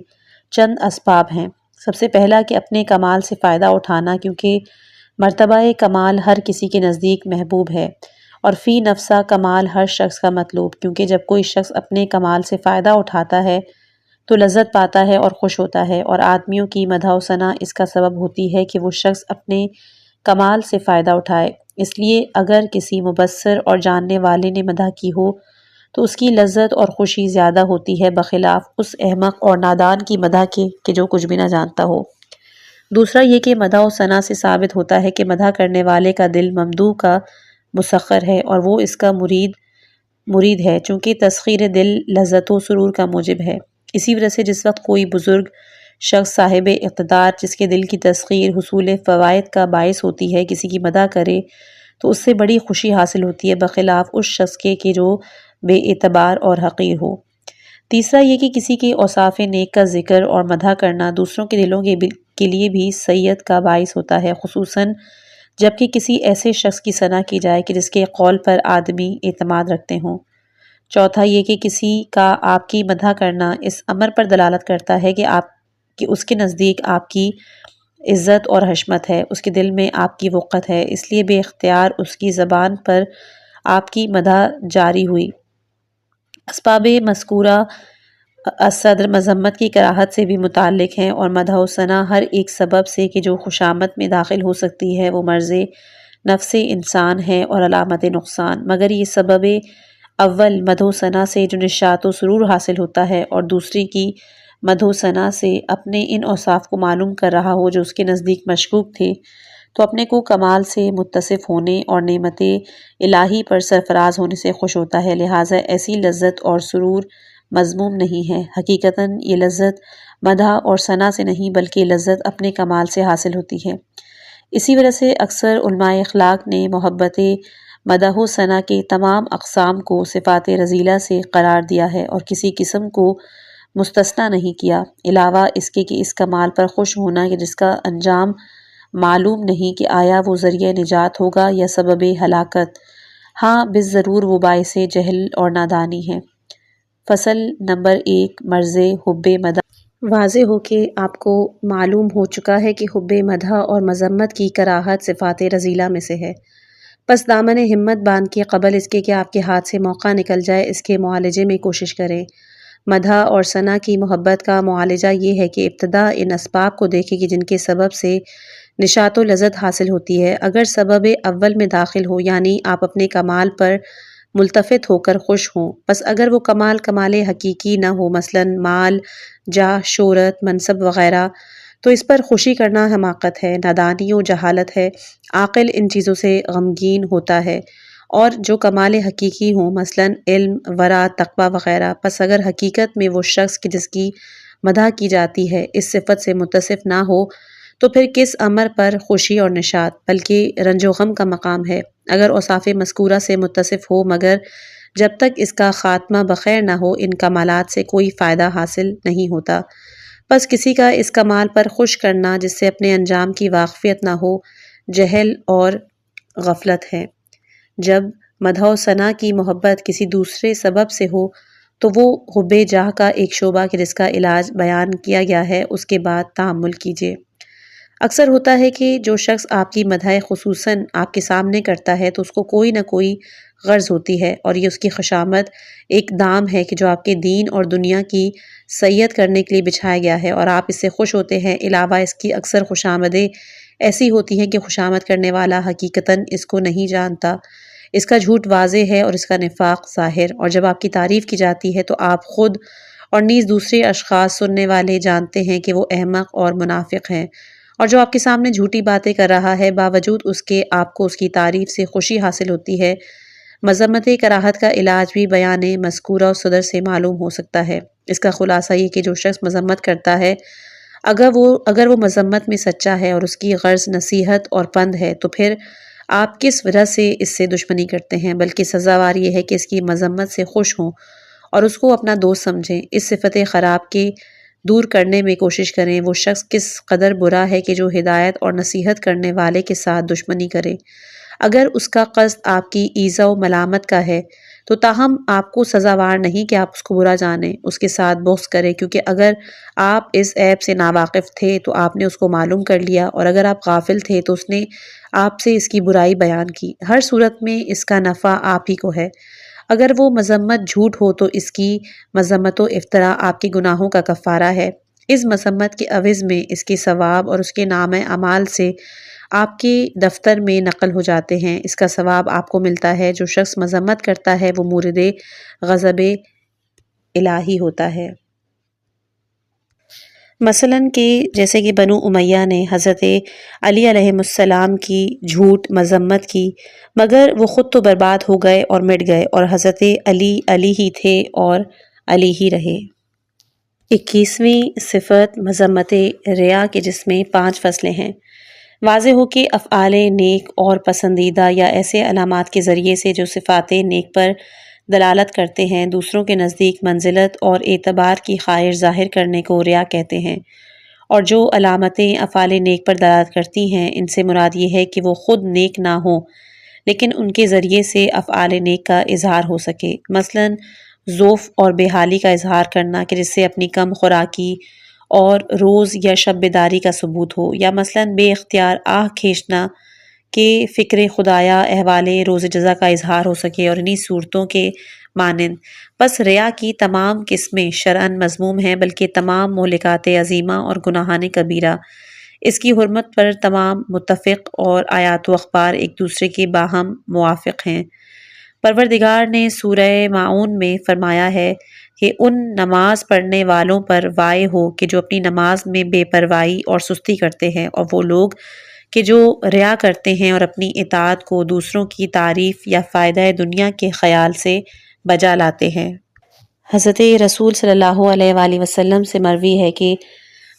چند اسباب ہیں۔ سب سے پہلا کہ اپنے کمال سے فائدہ اٹھانا، کیونکہ مرتبہ کمال ہر کسی کے نزدیک محبوب ہے اور فی نفسہ کمال ہر شخص کا مطلوب، کیونکہ جب کوئی شخص اپنے کمال سے فائدہ اٹھاتا ہے تو لذت پاتا ہے اور خوش ہوتا ہے، اور آدمیوں کی مدح و ثنا اس کا سبب ہوتی ہے کہ وہ شخص اپنے کمال سے فائدہ اٹھائے۔ اس لیے اگر کسی مبصر اور جاننے والے نے مدح کی ہو تو اس کی لذت اور خوشی زیادہ ہوتی ہے بخلاف اس احمق اور نادان کی مدح کے کہ جو کچھ بھی نہ جانتا ہو۔ دوسرا یہ کہ مدح و ثنا سے ثابت ہوتا ہے کہ مدح کرنے والے کا دل ممدوح کا مسخر ہے اور وہ اس کا مرید ہے، چونکہ تسخیر دل لذت و سرور کا موجب ہے۔ اسی وجہ سے جس وقت کوئی بزرگ شخص صاحب اقتدار جس کے دل کی تسخیر حصول فوائد کا باعث ہوتی ہے کسی کی مدح کرے تو اس سے بڑی خوشی حاصل ہوتی ہے، بخلاف اس شخص کے کہ جو بے اعتبار اور حقیر ہو۔ تیسرا یہ کہ کسی کے اوصاف نیک کا ذکر اور مدح کرنا دوسروں کے دلوں کے لیے بھی سعادت کا باعث ہوتا ہے، خصوصاً جبکہ کسی ایسے شخص کی ثنا کی جائے کہ جس کے قول پر آدمی اعتماد رکھتے ہوں۔ چوتھا یہ کہ کسی کا آپ کی مدح کرنا اس امر پر دلالت کرتا ہے کہ اس کے نزدیک آپ کی عزت اور حشمت ہے، اس کے دل میں آپ کی وقت ہے، اس لیے بے اختیار اس کی زبان پر آپ کی مدح جاری ہوئی۔ اسباب مذکورہ الصدر مذمت کی کراہت سے بھی متعلق ہیں، اور مدح و ثنا ہر ایک سبب سے کہ جو خوشامد میں داخل ہو سکتی ہے وہ مرض نفس انسان ہے اور علامت نقصان، مگر یہ سبب اول مدح و ثنا سے جو نشاط و سرور حاصل ہوتا ہے، اور دوسری کی مدح و ثنا سے اپنے ان اوصاف کو معلوم کر رہا ہو جو اس کے نزدیک مشکوک تھے، تو اپنے کو کمال سے متصف ہونے اور نعمت الہی پر سرفراز ہونے سے خوش ہوتا ہے، لہٰذا ایسی لذت اور سرور مذموم نہیں ہے۔ حقیقتاً یہ لذت مدح اور ثنا سے نہیں بلکہ لذت اپنے کمال سے حاصل ہوتی ہے۔ اسی وجہ سے اکثر علماء اخلاق نے محبت مدح و ثنا کے تمام اقسام کو صفات رذیلہ سے قرار دیا ہے اور کسی قسم کو مستثنیٰ نہیں کیا، علاوہ اس کے کہ اس کمال پر خوش ہونا کہ جس کا انجام معلوم نہیں کہ آیا وہ ذریعہ نجات ہوگا یا سبب ہلاکت، ہاں بالضرور وہ باعث جہل اور نادانی ہے۔ فصل نمبر 1 مرض حب مدح۔ واضح ہو کہ آپ کو معلوم ہو چکا ہے کہ حب مدح اور مذمت کی کراہت صفات رذیلہ میں سے ہے، پس دامن ہمت باندھ کے قبل اس کے کہ آپ کے ہاتھ سے موقع نکل جائے اس کے معالجے میں کوشش کریں۔ مدح اور ثنا کی محبت کا معالجہ یہ ہے کہ ابتدا ان اسباب کو دیکھیں کہ جن کے سبب سے نشاط و لذت حاصل ہوتی ہے، اگر سبب اول میں داخل ہو یعنی آپ اپنے کمال پر ملتفت ہو کر خوش ہوں، پس اگر وہ کمال حقیقی نہ ہو، مثلاً مال، جاہ، شہرت، منصب وغیرہ، تو اس پر خوشی کرنا حماقت ہے، نادانی و جہالت ہے۔ عاقل ان چیزوں سے غمگین ہوتا ہے، اور جو کمال حقیقی ہوں مثلاً علم، ورع، تقویٰ وغیرہ، پس اگر حقیقت میں وہ شخص جس کی مدح کی جاتی ہے اس صفت سے متصف نہ ہو تو پھر کس امر پر خوشی اور نشاط، بلکہ رنج و غم کا مقام ہے۔ اگر اوصاف مذکورہ سے متصف ہو مگر جب تک اس کا خاتمہ بخیر نہ ہو ان کمالات سے کوئی فائدہ حاصل نہیں ہوتا، بس کسی کا اس کمال پر خوش کرنا جس سے اپنے انجام کی واقفیت نہ ہو جہل اور غفلت ہے۔ جب مدح و ثنا کی محبت کسی دوسرے سبب سے ہو تو وہ حب جاہ کا ایک شعبہ کہ جس کا علاج بیان کیا گیا ہے اس کے بعد تأمل کیجیے۔ اکثر ہوتا ہے کہ جو شخص آپ کی مدح خصوصاً آپ کے سامنے کرتا ہے تو اس کو کوئی نہ کوئی غرض ہوتی ہے، اور یہ اس کی خوشامد ایک دام ہے کہ جو آپ کے دین اور دنیا کی سعیت کرنے کے لیے بچھایا گیا ہے اور آپ اس سے خوش ہوتے ہیں۔ علاوہ اس کی اکثر خوشامدیں ایسی ہوتی ہیں کہ خوشامد کرنے والا حقیقتاً اس کو نہیں جانتا، اس کا جھوٹ واضح ہے اور اس کا نفاق ظاہر، اور جب آپ کی تعریف کی جاتی ہے تو آپ خود اور نیز دوسرے اشخاص سننے والے جانتے ہیں کہ وہ احمق اور منافق ہیں، اور جو آپ کے سامنے جھوٹی باتیں کر رہا ہے باوجود اس کے آپ کو اس کی تعریف سے خوشی حاصل ہوتی ہے۔ مذمت کراہت کا علاج بھی بیان مذکورہ صدر سے معلوم ہو سکتا ہے۔ اس کا خلاصہ یہ کہ جو شخص مذمت کرتا ہے اگر وہ مذمت میں سچا ہے اور اس کی غرض نصیحت اور پند ہے تو پھر آپ کس وجہ سے اس سے دشمنی کرتے ہیں، بلکہ سزاوار یہ ہے کہ اس کی مذمت سے خوش ہوں اور اس کو اپنا دوست سمجھیں، اس صفت خراب کے دور کرنے میں کوشش کریں۔ وہ شخص کس قدر برا ہے کہ جو ہدایت اور نصیحت کرنے والے کے ساتھ دشمنی کرے، اگر اس کا قصد آپ کی ایذا و ملامت کا ہے تو تاہم آپ کو سزاوار نہیں کہ آپ اس کو برا جانیں، اس کے ساتھ بغض کریں، کیونکہ اگر آپ اس عیب سے ناواقف تھے تو آپ نے اس کو معلوم کر لیا، اور اگر آپ غافل تھے تو اس نے آپ سے اس کی برائی بیان کی۔ ہر صورت میں اس کا نفع آپ ہی کو ہے۔ اگر وہ مذمت جھوٹ ہو تو اس کی مذمت و افتراء آپ کے گناہوں کا کفارہ ہے۔ اس مذمت کے عوض میں اس کے ثواب اور اس کے نامہ اعمال سے آپ کے دفتر میں نقل ہو جاتے ہیں، اس کا ثواب آپ کو ملتا ہے۔ جو شخص مذمت کرتا ہے وہ مورد غضب الہی ہوتا ہے۔ مثلاً کہ جیسے کہ بنو امیہ نے حضرت علی علیہ السلام کی جھوٹ مذمت کی، مگر وہ خود تو برباد ہو گئے اور مٹ گئے، اور حضرت علی علی ہی تھے اور علی ہی رہے۔ 21ویں صفت مذمت ریا کی، جس میں 5 فصلیں ہیں۔ واضح ہو کہ افعال نیک اور پسندیدہ یا ایسے علامات کے ذریعے سے جو صفات نیک پر دلالت کرتے ہیں، دوسروں کے نزدیک منزلت اور اعتبار کی خواہش ظاہر کرنے کو ریا کہتے ہیں، اور جو علامتیں افعال نیک پر دلالت کرتی ہیں، ان سے مراد یہ ہے کہ وہ خود نیک نہ ہوں لیکن ان کے ذریعے سے افعال نیک کا اظہار ہو سکے، مثلاً ضعف اور بے حالی کا اظہار کرنا کہ جس سے اپنی کم خوراکی اور روز یا شب بیداری کا ثبوت ہو، یا مثلاً بے اختیار آہ کھینچنا کہ فکر خدایا احوال روز جزا کا اظہار ہو سکے، اور انہی صورتوں کے مانند۔ پس ریا کی تمام قسمیں شرعاً مذموم ہیں، بلکہ تمام مہلکات عظیمہ اور گناہان کبیرہ اس کی حرمت پر تمام متفق، اور آیات و اخبار ایک دوسرے کے باہم موافق ہیں۔ پروردگار نے سورہ ماعون میں فرمایا ہے کہ ان نماز پڑھنے والوں پر وائے ہو کہ جو اپنی نماز میں بے پرواہی اور سستی کرتے ہیں، اور وہ لوگ کہ جو ریا کرتے ہیں اور اپنی اطاعت کو دوسروں کی تعریف یا فائدہ دنیا کے خیال سے بجا لاتے ہیں۔ حضرت رسول صلی اللہ علیہ وآلہ وسلم سے مروی ہے کہ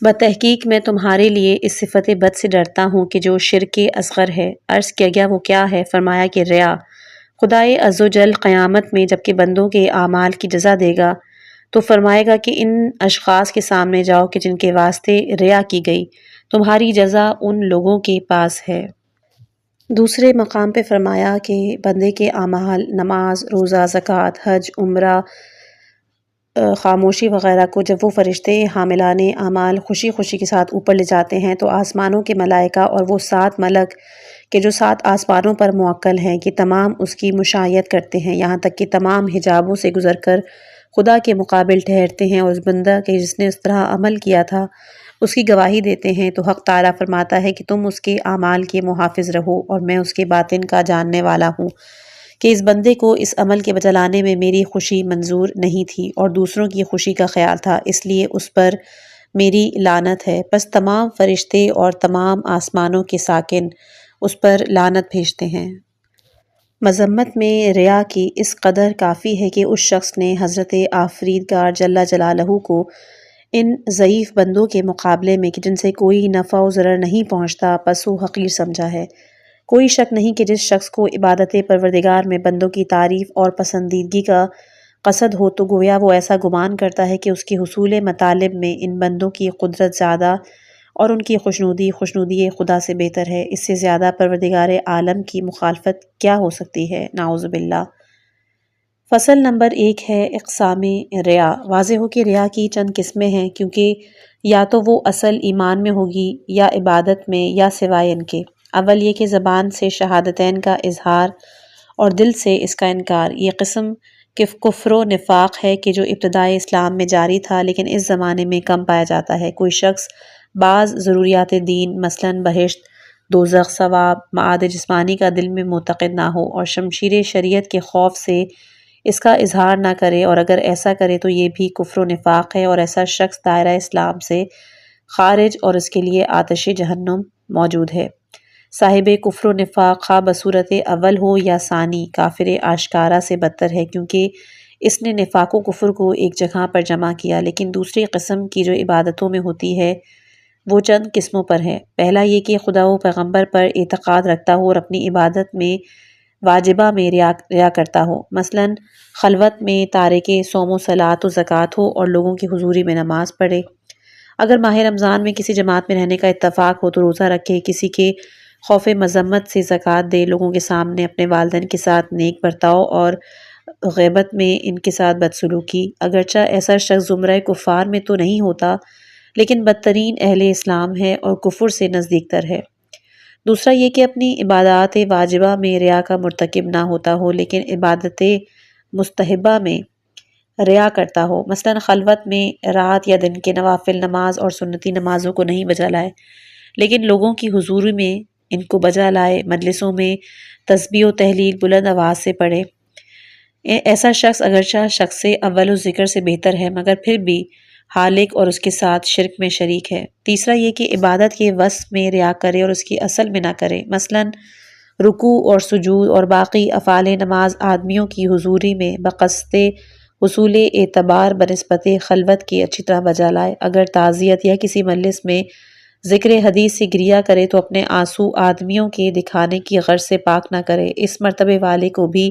بتحقیق میں تمہارے لیے اس صفت بد سے ڈرتا ہوں کہ جو شرک اصغر ہے۔ عرض کیا گیا وہ کیا ہے؟ فرمایا کہ ریا۔ خدائے عزوجل قیامت میں جب کہ بندوں کے اعمال کی جزا دے گا تو فرمائے گا کہ ان اشخاص کے سامنے جاؤ کہ جن کے واسطے ریا کی گئی، تمہاری جزا ان لوگوں کے پاس ہے۔ دوسرے مقام پہ فرمایا کہ بندے کے اعمال، نماز، روزہ، زکوٰۃ، حج، عمرہ، خاموشی وغیرہ کو جب وہ فرشتے حاملان اعمال خوشی خوشی کے ساتھ اوپر لے جاتے ہیں تو آسمانوں کے ملائکہ اور وہ 7 ملک کہ جو 7 آسمانوں پر موکل ہیں کہ تمام اس کی مشایعت کرتے ہیں، یہاں تک کہ تمام حجابوں سے گزر کر خدا کے مقابل ٹھہرتے ہیں اور اس بندہ کہ جس نے اس طرح عمل کیا تھا اس کی گواہی دیتے ہیں، تو حق تعالیٰ فرماتا ہے کہ تم اس کے اعمال کے محافظ رہو اور میں اس کے باطن کا جاننے والا ہوں، کہ اس بندے کو اس عمل کے بجا لانے میں میری خوشی منظور نہیں تھی اور دوسروں کی خوشی کا خیال تھا، اس لیے اس پر میری لعنت ہے۔ پس تمام فرشتے اور تمام آسمانوں کے ساکن اس پر لعنت بھیجتے ہیں۔ مذمت میں ریا کی اس قدر کافی ہے کہ اس شخص نے حضرت آفریدگار جل جلالہ کو ان ضعیف بندوں کے مقابلے میں کہ جن سے کوئی نفع و ضرر نہیں پہنچتا پس وہ حقیر سمجھا ہے۔ کوئی شک نہیں کہ جس شخص کو عبادت پروردگار میں بندوں کی تعریف اور پسندیدگی کا قصد ہو تو گویا وہ ایسا گمان کرتا ہے کہ اس کے حصول مطالب میں ان بندوں کی قدرت زیادہ اور ان کی خوشنودی خدا سے بہتر ہے۔ اس سے زیادہ پروردگار عالم کی مخالفت کیا ہو سکتی ہے؟ نعوذ باللہ۔ فصل نمبر 1 ہے اقسام ریا۔ واضح ہو کہ ریا کی چند قسمیں ہیں، کیونکہ یا تو وہ اصل ایمان میں ہوگی یا عبادت میں یا سوائے ان کے۔ اول یہ کہ زبان سے شہادتین کا اظہار اور دل سے اس کا انکار، یہ قسم کفر و نفاق ہے کہ جو ابتدائے اسلام میں جاری تھا لیکن اس زمانے میں کم پایا جاتا ہے۔ کوئی شخص بعض ضروریات دین مثلاً بہشت، دوزخ، ثواب، معاد جسمانی کا دل میں معتقد نہ ہو اور شمشیر شریعت کے خوف سے اس کا اظہار نہ کرے، اور اگر ایسا کرے تو یہ بھی کفر و نفاق ہے، اور ایسا شخص دائرہ اسلام سے خارج اور اس کے لیے آتش جہنم موجود ہے۔ صاحب کفر و نفاق خواہ بصورت اول ہو یا ثانی، کافر آشکارا سے بدتر ہے، کیونکہ اس نے نفاق و کفر کو ایک جگہ پر جمع کیا۔ لیکن دوسری قسم کی جو عبادتوں میں ہوتی ہے وہ چند قسموں پر ہے۔ پہلا یہ کہ خدا و پیغمبر پر اعتقاد رکھتا ہو اور اپنی عبادت میں واجبہ میں ریا کرتا ہو، مثلاً خلوت میں تارک صوم و صلاۃ و زکوٰۃ ہو اور لوگوں کی حضوری میں نماز پڑھے۔ اگر ماہ رمضان میں کسی جماعت میں رہنے کا اتفاق ہو تو روزہ رکھے، کسی کے خوف مذمت سے زکوٰۃ دے، لوگوں کے سامنے اپنے والدین کے ساتھ نیک برتاؤ اور غیبت میں ان کے ساتھ بدسلوکی۔ اگرچہ ایسا شخص زمرہ کفار میں تو نہیں ہوتا لیکن بدترین اہل اسلام ہے اور کفر سے نزدیک تر ہے۔ دوسرا یہ کہ اپنی عبادات واجبہ میں ریا کا مرتکب نہ ہوتا ہو لیکن عبادت مستحبہ میں ریا کرتا ہو، مثلاً خلوت میں رات یا دن کے نوافل نماز اور سنتی نمازوں کو نہیں بجا لائے لیکن لوگوں کی حضوری میں ان کو بجا لائے، مجلسوں میں تسبیح و تحلیل بلند آواز سے پڑھے۔ ایسا شخص اگرچہ شخص اول الذکر سے بہتر ہے مگر پھر بھی حالق اور اس کے ساتھ شرک میں شریک ہے۔ تیسرا یہ کہ عبادت کے وصف میں ریا کرے اور اس کی اصل میں نہ کرے، مثلاً رکوع اور سجود اور باقی افعال نماز آدمیوں کی حضوری میں بقصد اصول اعتبار بنسبت خلوت کی اچھی طرح بجا لائے۔ اگر تعزیت یا کسی مجلس میں ذکر حدیث سے گریہ کرے تو اپنے آنسو آدمیوں کے دکھانے کی غرض سے پاک نہ کرے۔ اس مرتبے والے کو بھی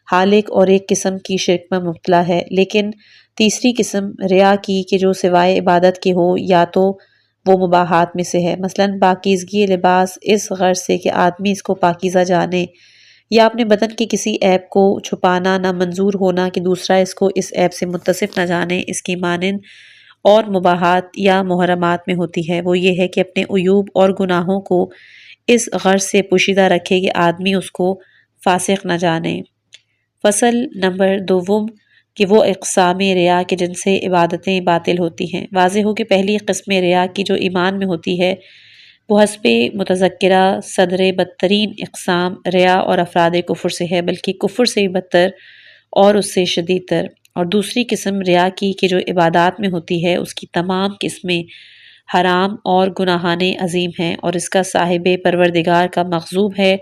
حالق اور ایک قسم کی شرک میں مبتلا ہے، لیکن تیسری قسم ریا کی کہ جو سوائے عبادت کے ہو یا تو وہ مباحات میں سے ہے، مثلا پاکیزگی لباس اس غرض سے کہ آدمی اس کو پاکیزہ جانے، یا اپنے بدن کے کسی عیب کو چھپانا نہ منظور ہونا کہ دوسرا اس کو اس عیب سے متصف نہ جانے، اس کی مانند اور مباحات یا محرمات میں ہوتی ہے۔ وہ یہ ہے کہ اپنے عیوب اور گناہوں کو اس غرض سے پوشیدہ رکھے کہ آدمی اس کو فاسق نہ جانے۔ فصل نمبر دوم کہ وہ اقسام ریا کہ جن سے عبادتیں باطل ہوتی ہیں۔ واضح ہو کہ پہلی قسم ریا کی جو ایمان میں ہوتی ہے وہ حسب متذکرہ صدر بدترین اقسام ریا اور افراد کفر سے ہے، بلکہ کفر سے بھی بدتر اور اس سے شدید تر۔ اور دوسری قسم ریا کی کہ جو عبادات میں ہوتی ہے اس کی تمام قسمیں حرام اور گناہان عظیم ہیں، اور اس کا صاحب پروردگار کا مغضوب ہے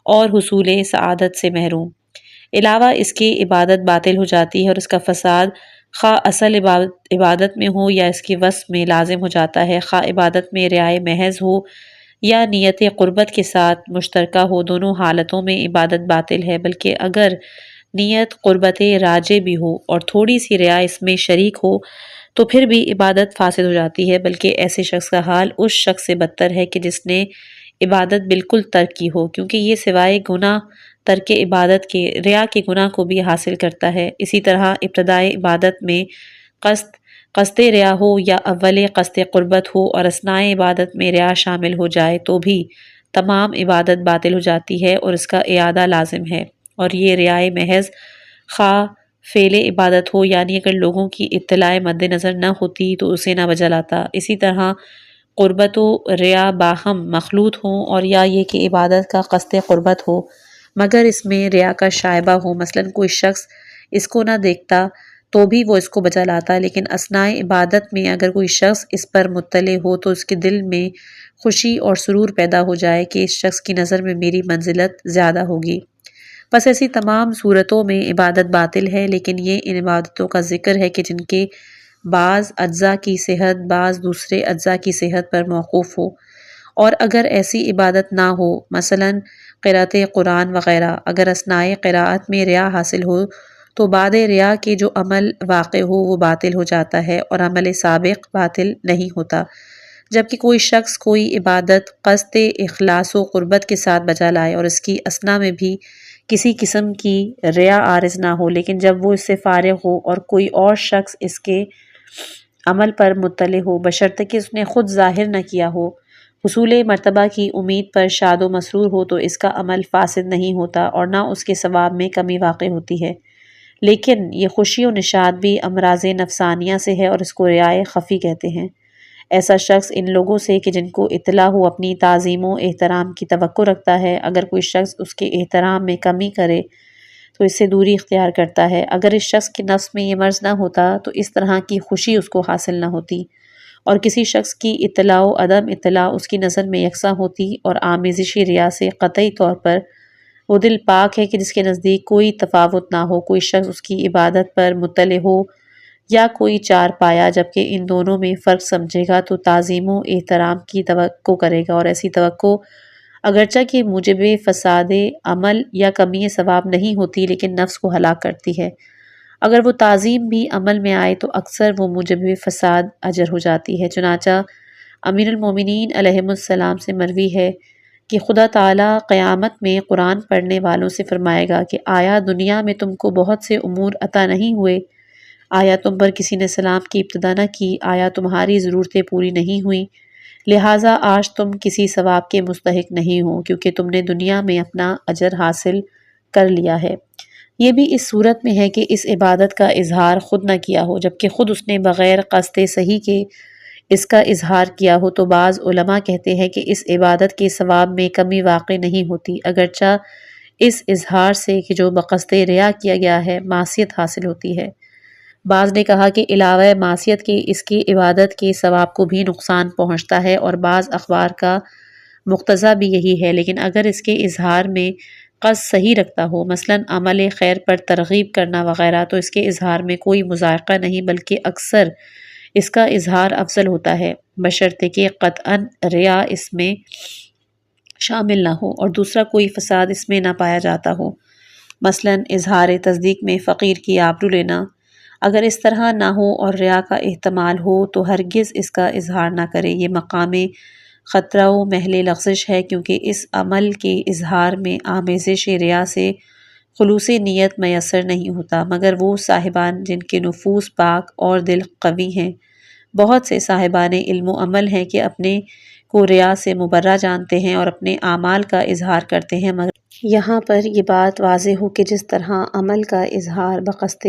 اور حصول سعادت سے محروم۔ علاوہ اس کی عبادت باطل ہو جاتی ہے اور اس کا فساد خواہ اصل عبادت میں ہو یا اس کی وصف میں لازم ہو جاتا ہے، خواہ عبادت میں رعایت محض ہو یا نیت قربت کے ساتھ مشترکہ ہو، دونوں حالتوں میں عبادت باطل ہے۔ بلکہ اگر نیت قربت راجع بھی ہو اور تھوڑی سی ریا اس میں شریک ہو تو پھر بھی عبادت فاسد ہو جاتی ہے، بلکہ ایسے شخص کا حال اس شخص سے بدتر ہے کہ جس نے عبادت بالکل ترک کی ہو، کیونکہ یہ سوائے گناہ ترک عبادت کے ریا کے گناہ کو بھی حاصل کرتا ہے۔ اسی طرح ابتدائے عبادت میں قصد ریا ہو یا اول قصد قربت ہو اور اثناء عبادت میں ریا شامل ہو جائے تو بھی تمام عبادت باطل ہو جاتی ہے اور اس کا اعادہ لازم ہے۔ اور یہ ریا محض خواہ فعل عبادت ہو، یعنی اگر لوگوں کی اطلاع مد نظر نہ ہوتی تو اسے نہ بجا لاتا۔ اسی طرح قربت و ریا باہم مخلوط ہوں، اور یا یہ کہ عبادت کا قصد قربت ہو مگر اس میں ریا کا شائبہ ہو، مثلا کوئی شخص اس کو نہ دیکھتا تو بھی وہ اس کو بجا لاتا، لیکن اثناء عبادت میں اگر کوئی شخص اس پر مطلع ہو تو اس کے دل میں خوشی اور سرور پیدا ہو جائے کہ اس شخص کی نظر میں میری منزلت زیادہ ہوگی۔ بس ایسی تمام صورتوں میں عبادت باطل ہے، لیکن یہ ان عبادتوں کا ذکر ہے کہ جن کے بعض اجزاء کی صحت بعض دوسرے اجزاء کی صحت پر موقوف ہو، اور اگر ایسی عبادت نہ ہو، مثلا قرأت قرآن وغیرہ، اگر اثناء قراءت میں ریا حاصل ہو تو بعد ریا کے جو عمل واقع ہو وہ باطل ہو جاتا ہے اور عمل سابق باطل نہیں ہوتا۔ جبکہ کوئی شخص کوئی عبادت قصد اخلاص و قربت کے ساتھ بجا لائے اور اس کی اثناء میں بھی کسی قسم کی ریا عارض نہ ہو، لیکن جب وہ اس سے فارغ ہو اور کوئی اور شخص اس کے عمل پر مطلع ہو بشرطے کہ اس نے خود ظاہر نہ کیا ہو، حصول مرتبہ کی امید پر شاد و مسرور ہو، تو اس کا عمل فاسد نہیں ہوتا اور نہ اس کے ثواب میں کمی واقع ہوتی ہے۔ لیکن یہ خوشی و نشاط بھی امراض نفسانیہ سے ہے اور اس کو ریائے خفی کہتے ہیں۔ ایسا شخص ان لوگوں سے کہ جن کو اطلاع ہو اپنی تعظیم و احترام کی توقع رکھتا ہے، اگر کوئی شخص اس کے احترام میں کمی کرے تو اس سے دوری اختیار کرتا ہے۔ اگر اس شخص کے نفس میں یہ مرض نہ ہوتا تو اس طرح کی خوشی اس کو حاصل نہ ہوتی، اور کسی شخص کی اطلاع و عدم اطلاع اس کی نظر میں یکساں ہوتی، اور آمیزشی ریا سے قطعی طور پر وہ دل پاک ہے کہ جس کے نزدیک کوئی تفاوت نہ ہو، کوئی شخص اس کی عبادت پر مطلع ہو یا کوئی چار پایا، جبکہ ان دونوں میں فرق سمجھے گا تو تعظیم و احترام کی توقع کرے گا، اور ایسی توقع اگرچہ کہ موجب فساد عمل یا کمی ثواب نہیں ہوتی لیکن نفس کو ہلاک کرتی ہے۔ اگر وہ تعظیم بھی عمل میں آئے تو اکثر وہ موجب فساد اجر ہو جاتی ہے۔ چنانچہ امیر المومنین علیہ السلام سے مروی ہے کہ خدا تعالیٰ قیامت میں قرآن پڑھنے والوں سے فرمائے گا کہ آیا دنیا میں تم کو بہت سے امور عطا نہیں ہوئے؟ آیا تم پر کسی نے سلام کی ابتدا نہ کی؟ آیا تمہاری ضرورتیں پوری نہیں ہوئیں؟ لہٰذا آج تم کسی ثواب کے مستحق نہیں ہو، کیونکہ تم نے دنیا میں اپنا اجر حاصل کر لیا ہے۔ یہ بھی اس صورت میں ہے کہ اس عبادت کا اظہار خود نہ کیا ہو، جبکہ خود اس نے بغیر قصد صحیح کے اس کا اظہار کیا ہو، تو بعض علماء کہتے ہیں کہ اس عبادت کے ثواب میں کمی واقع نہیں ہوتی، اگرچہ اس اظہار سے کہ جو بقصد ریا کیا گیا ہے معصیت حاصل ہوتی ہے۔ بعض نے کہا کہ علاوہ معصیت کے اس کی عبادت کے ثواب کو بھی نقصان پہنچتا ہے، اور بعض اخبار کا مقتضا بھی یہی ہے، لیکن اگر اس کے اظہار میں قصد صحیح رکھتا ہو، مثلاً عمل خیر پر ترغیب کرنا وغیرہ، تو اس کے اظہار میں کوئی مذائقہ نہیں، بلکہ اکثر اس کا اظہار افضل ہوتا ہے، بشرطے کہ قطعاً ریا اس میں شامل نہ ہو اور دوسرا کوئی فساد اس میں نہ پایا جاتا ہو، مثلاً اظہار تصدیق میں فقیر کی آبرو لینا۔ اگر اس طرح نہ ہو اور ریا کا احتمال ہو تو ہرگز اس کا اظہار نہ کرے، یہ مقام خطرہ و محل لغزش ہے، کیونکہ اس عمل کے اظہار میں آمیزش ریا سے خلوص نیت میسر نہیں ہوتا، مگر وہ صاحبان جن کے نفوس پاک اور دل قوی ہیں۔ بہت سے صاحبان علم و عمل ہیں کہ اپنے کو ریا سے مبرہ جانتے ہیں اور اپنے اعمال کا اظہار کرتے ہیں، مگر یہاں پر یہ بات واضح ہو کہ جس طرح عمل کا اظہار بقصد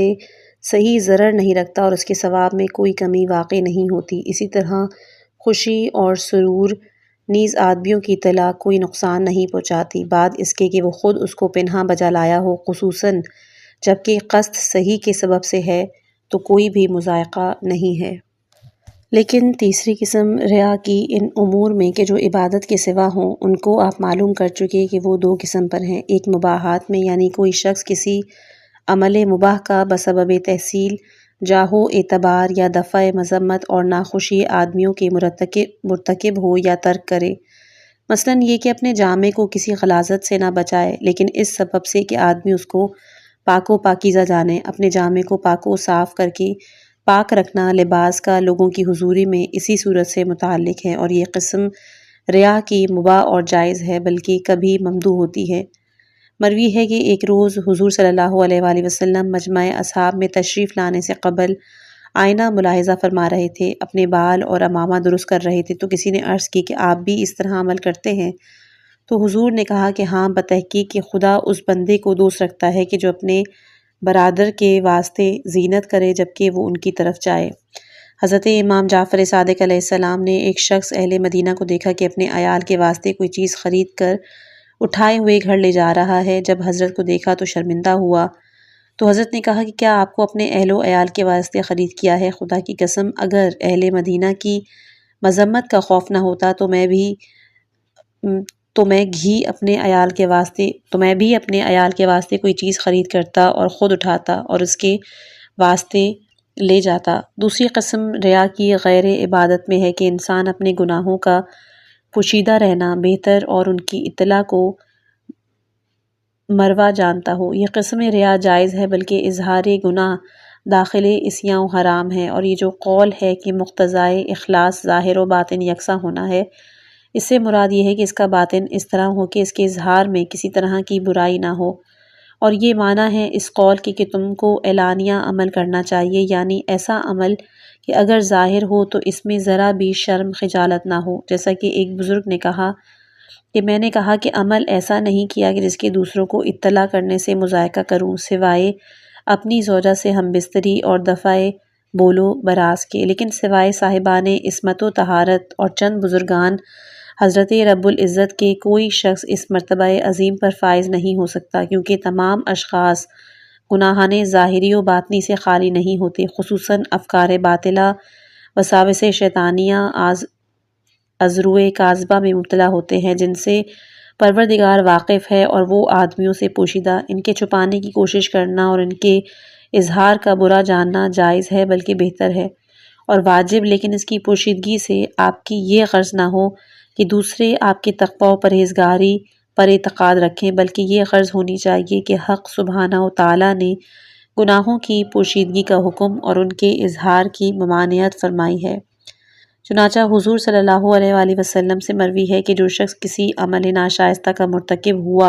صحیح ضرر نہیں رکھتا اور اس کے ثواب میں کوئی کمی واقع نہیں ہوتی، اسی طرح خوشی اور سرور نیز آدمیوں کی اطلاع کوئی نقصان نہیں پہنچاتی، بعد اس کے کہ وہ خود اس کو پنہاں بجا لایا ہو، خصوصاً جبکہ قصد صحیح کے سبب سے ہے تو کوئی بھی مذائقہ نہیں ہے۔ لیکن تیسری قسم ریا کی ان امور میں کہ جو عبادت کے سوا ہوں، ان کو آپ معلوم کر چکے کہ وہ دو قسم پر ہیں۔ ایک مباحات میں، یعنی کوئی شخص کسی عمل مباح کا بسبب تحصیل جاہ و اعتبار یا دفع مذمت اور ناخوشی آدمیوں کے مرتکب ہو یا ترک کرے، مثلاً یہ کہ اپنے جامے کو کسی غلاظت سے نہ بچائے، لیکن اس سبب سے کہ آدمی اس کو پاک و پاکیزہ جانے، اپنے جامے کو پاک و صاف کر کے پاک رکھنا لباس کا لوگوں کی حضوری میں اسی صورت سے متعلق ہے، اور یہ قسم ریا کی مباح اور جائز ہے، بلکہ کبھی ممدوح ہوتی ہے۔ مروی ہے کہ ایک روز حضور صلی اللہ علیہ وآلہ وسلم مجمع اصحاب میں تشریف لانے سے قبل آئینہ ملاحظہ فرما رہے تھے، اپنے بال اور عمامہ درست کر رہے تھے، تو کسی نے عرض کی کہ آپ بھی اس طرح عمل کرتے ہیں؟ تو حضور نے کہا کہ ہاں، بتحقیق کہ خدا اس بندے کو دوست رکھتا ہے کہ جو اپنے برادر کے واسطے زینت کرے جبکہ وہ ان کی طرف جائے۔ حضرت امام جعفر صادق علیہ السلام نے ایک شخص اہل مدینہ کو دیکھا کہ اپنے عیال کے واسطے کوئی چیز خرید کر اٹھائے ہوئے گھر لے جا رہا ہے۔ جب حضرت کو دیکھا تو شرمندہ ہوا، تو حضرت نے کہا کہ کیا آپ کو اپنے اہل و عیال کے واسطے خرید کیا ہے؟ خدا کی قسم اگر اہل مدینہ کی مذمت کا خوف نہ ہوتا تو میں بھی اپنے عیال کے واسطے کوئی چیز خرید کرتا اور خود اٹھاتا اور اس کے واسطے لے جاتا۔ دوسری قسم ریا کی غیر عبادت میں ہے کہ انسان اپنے گناہوں کا پوشیدہ رہنا بہتر اور ان کی اطلاع کو مروہ جانتا ہو۔ یہ قسم ریا جائز ہے، بلکہ اظہار گناہ داخل عصیاں و حرام ہے، اور یہ جو قول ہے کہ مقتضائے اخلاص ظاہر و باطن یکساں ہونا ہے، اس سے مراد یہ ہے کہ اس کا باطن اس طرح ہو کہ اس کے اظہار میں کسی طرح کی برائی نہ ہو، اور یہ معنی ہے اس قول کی کہ تم کو اعلانیہ عمل کرنا چاہیے، یعنی ایسا عمل کہ اگر ظاہر ہو تو اس میں ذرا بھی شرم خجالت نہ ہو، جیسا کہ ایک بزرگ نے کہا کہ میں نے کہا کہ عمل ایسا نہیں کیا کہ جس کے دوسروں کو اطلاع کرنے سے مذائقہ کروں، سوائے اپنی زوجہ سے ہم بستری اور دفع بولو براز کے، لیکن سوائے صاحبان عصمت و طہارت اور چند بزرگان حضرت رب العزت کے کوئی شخص اس مرتبہ عظیم پر فائز نہیں ہو سکتا، کیونکہ تمام اشخاص گناہان ظاہری و باطنی سے خالی نہیں ہوتے، خصوصاً افکار باطلہ وساوس شیطانیہ ازروِ کاذبہ میں مبتلا ہوتے ہیں، جن سے پروردگار واقف ہے اور وہ آدمیوں سے پوشیدہ۔ ان کے چھپانے کی کوشش کرنا اور ان کے اظہار کا برا جاننا جائز ہے، بلکہ بہتر ہے اور واجب، لیکن اس کی پوشیدگی سے آپ کی یہ غرض نہ ہو کہ دوسرے آپ کے تقویٰ و پرہیزگاری پر اعتقاد رکھیں، بلکہ یہ غرض ہونی چاہیے کہ حق سبحانہ و تعالیٰ نے گناہوں کی پوشیدگی کا حکم اور ان کے اظہار کی ممانعت فرمائی ہے۔ چنانچہ حضور صلی اللہ علیہ وآلہ وسلم سے مروی ہے کہ جو شخص کسی عمل ناشائستہ کا مرتکب ہوا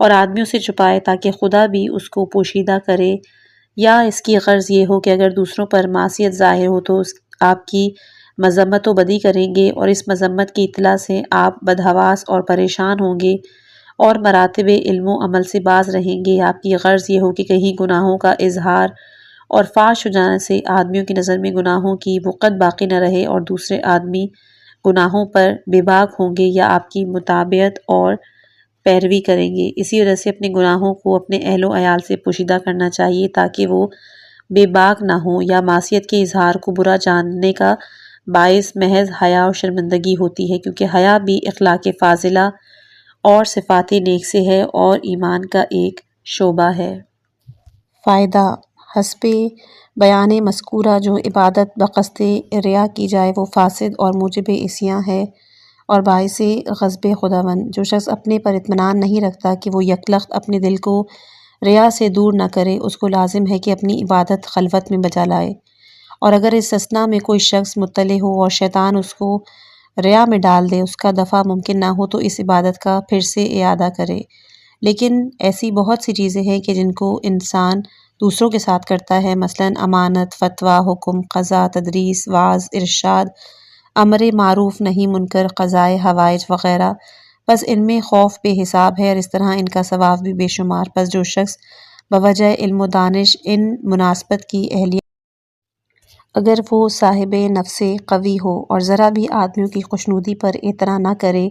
اور آدمیوں سے چھپائے تاکہ خدا بھی اس کو پوشیدہ کرے، یا اس کی غرض یہ ہو کہ اگر دوسروں پر معصیت ظاہر ہو تو آپ کی مذمت و بدی کریں گے اور اس مذمت کی اطلاع سے آپ بدحواس اور پریشان ہوں گے اور مراتب علم و عمل سے باز رہیں گے، آپ کی غرض یہ ہو کہ کہیں گناہوں کا اظہار اور فاش ہو جانے سے آدمیوں کی نظر میں گناہوں کی وقت باقی نہ رہے اور دوسرے آدمی گناہوں پر بے باک ہوں گے یا آپ کی متابعت اور پیروی کریں گے۔ اسی وجہ سے اپنے گناہوں کو اپنے اہل و عیال سے پوشیدہ کرنا چاہیے تاکہ وہ بے باک نہ ہوں، یا معصیت کے اظہار کو برا جاننے کا باعث محض حیا و شرمندگی ہوتی ہے، کیونکہ حیا بھی اخلاق فاضلہ اور صفات نیک سے ہے اور ایمان کا ایک شعبہ ہے۔ فائدہ: حسب بیان مذکورہ جو عبادت بقصد ریا کی جائے وہ فاسد اور موجب عصیاں ہے اور باعث غضب خداوند۔ جو شخص اپنے پر اطمینان نہیں رکھتا کہ وہ یکلخت اپنے دل کو ریا سے دور نہ کرے، اس کو لازم ہے کہ اپنی عبادت خلوت میں بجا لائے، اور اگر اس استثناء میں کوئی شخص مطلع ہو اور شیطان اس کو ریا میں ڈال دے، اس کا دفع ممکن نہ ہو تو اس عبادت کا پھر سے اعادہ کرے۔ لیکن ایسی بہت سی چیزیں ہیں کہ جن کو انسان دوسروں کے ساتھ کرتا ہے، مثلاً امانت، فتویٰ، حکم، قضا، تدریس، وعظ، ارشاد، امر معروف نہی منکر، قضائے حوائج وغیرہ، بس ان میں خوف بے حساب ہے اور اس طرح ان کا ثواب بھی بے شمار۔ بس جو شخص بوجہ علم و دانش ان مناسبت کی اہلیت، اگر وہ صاحب نفس قوی ہو اور ذرا بھی آدمیوں کی خوشنودی پر اعتنا نہ کرے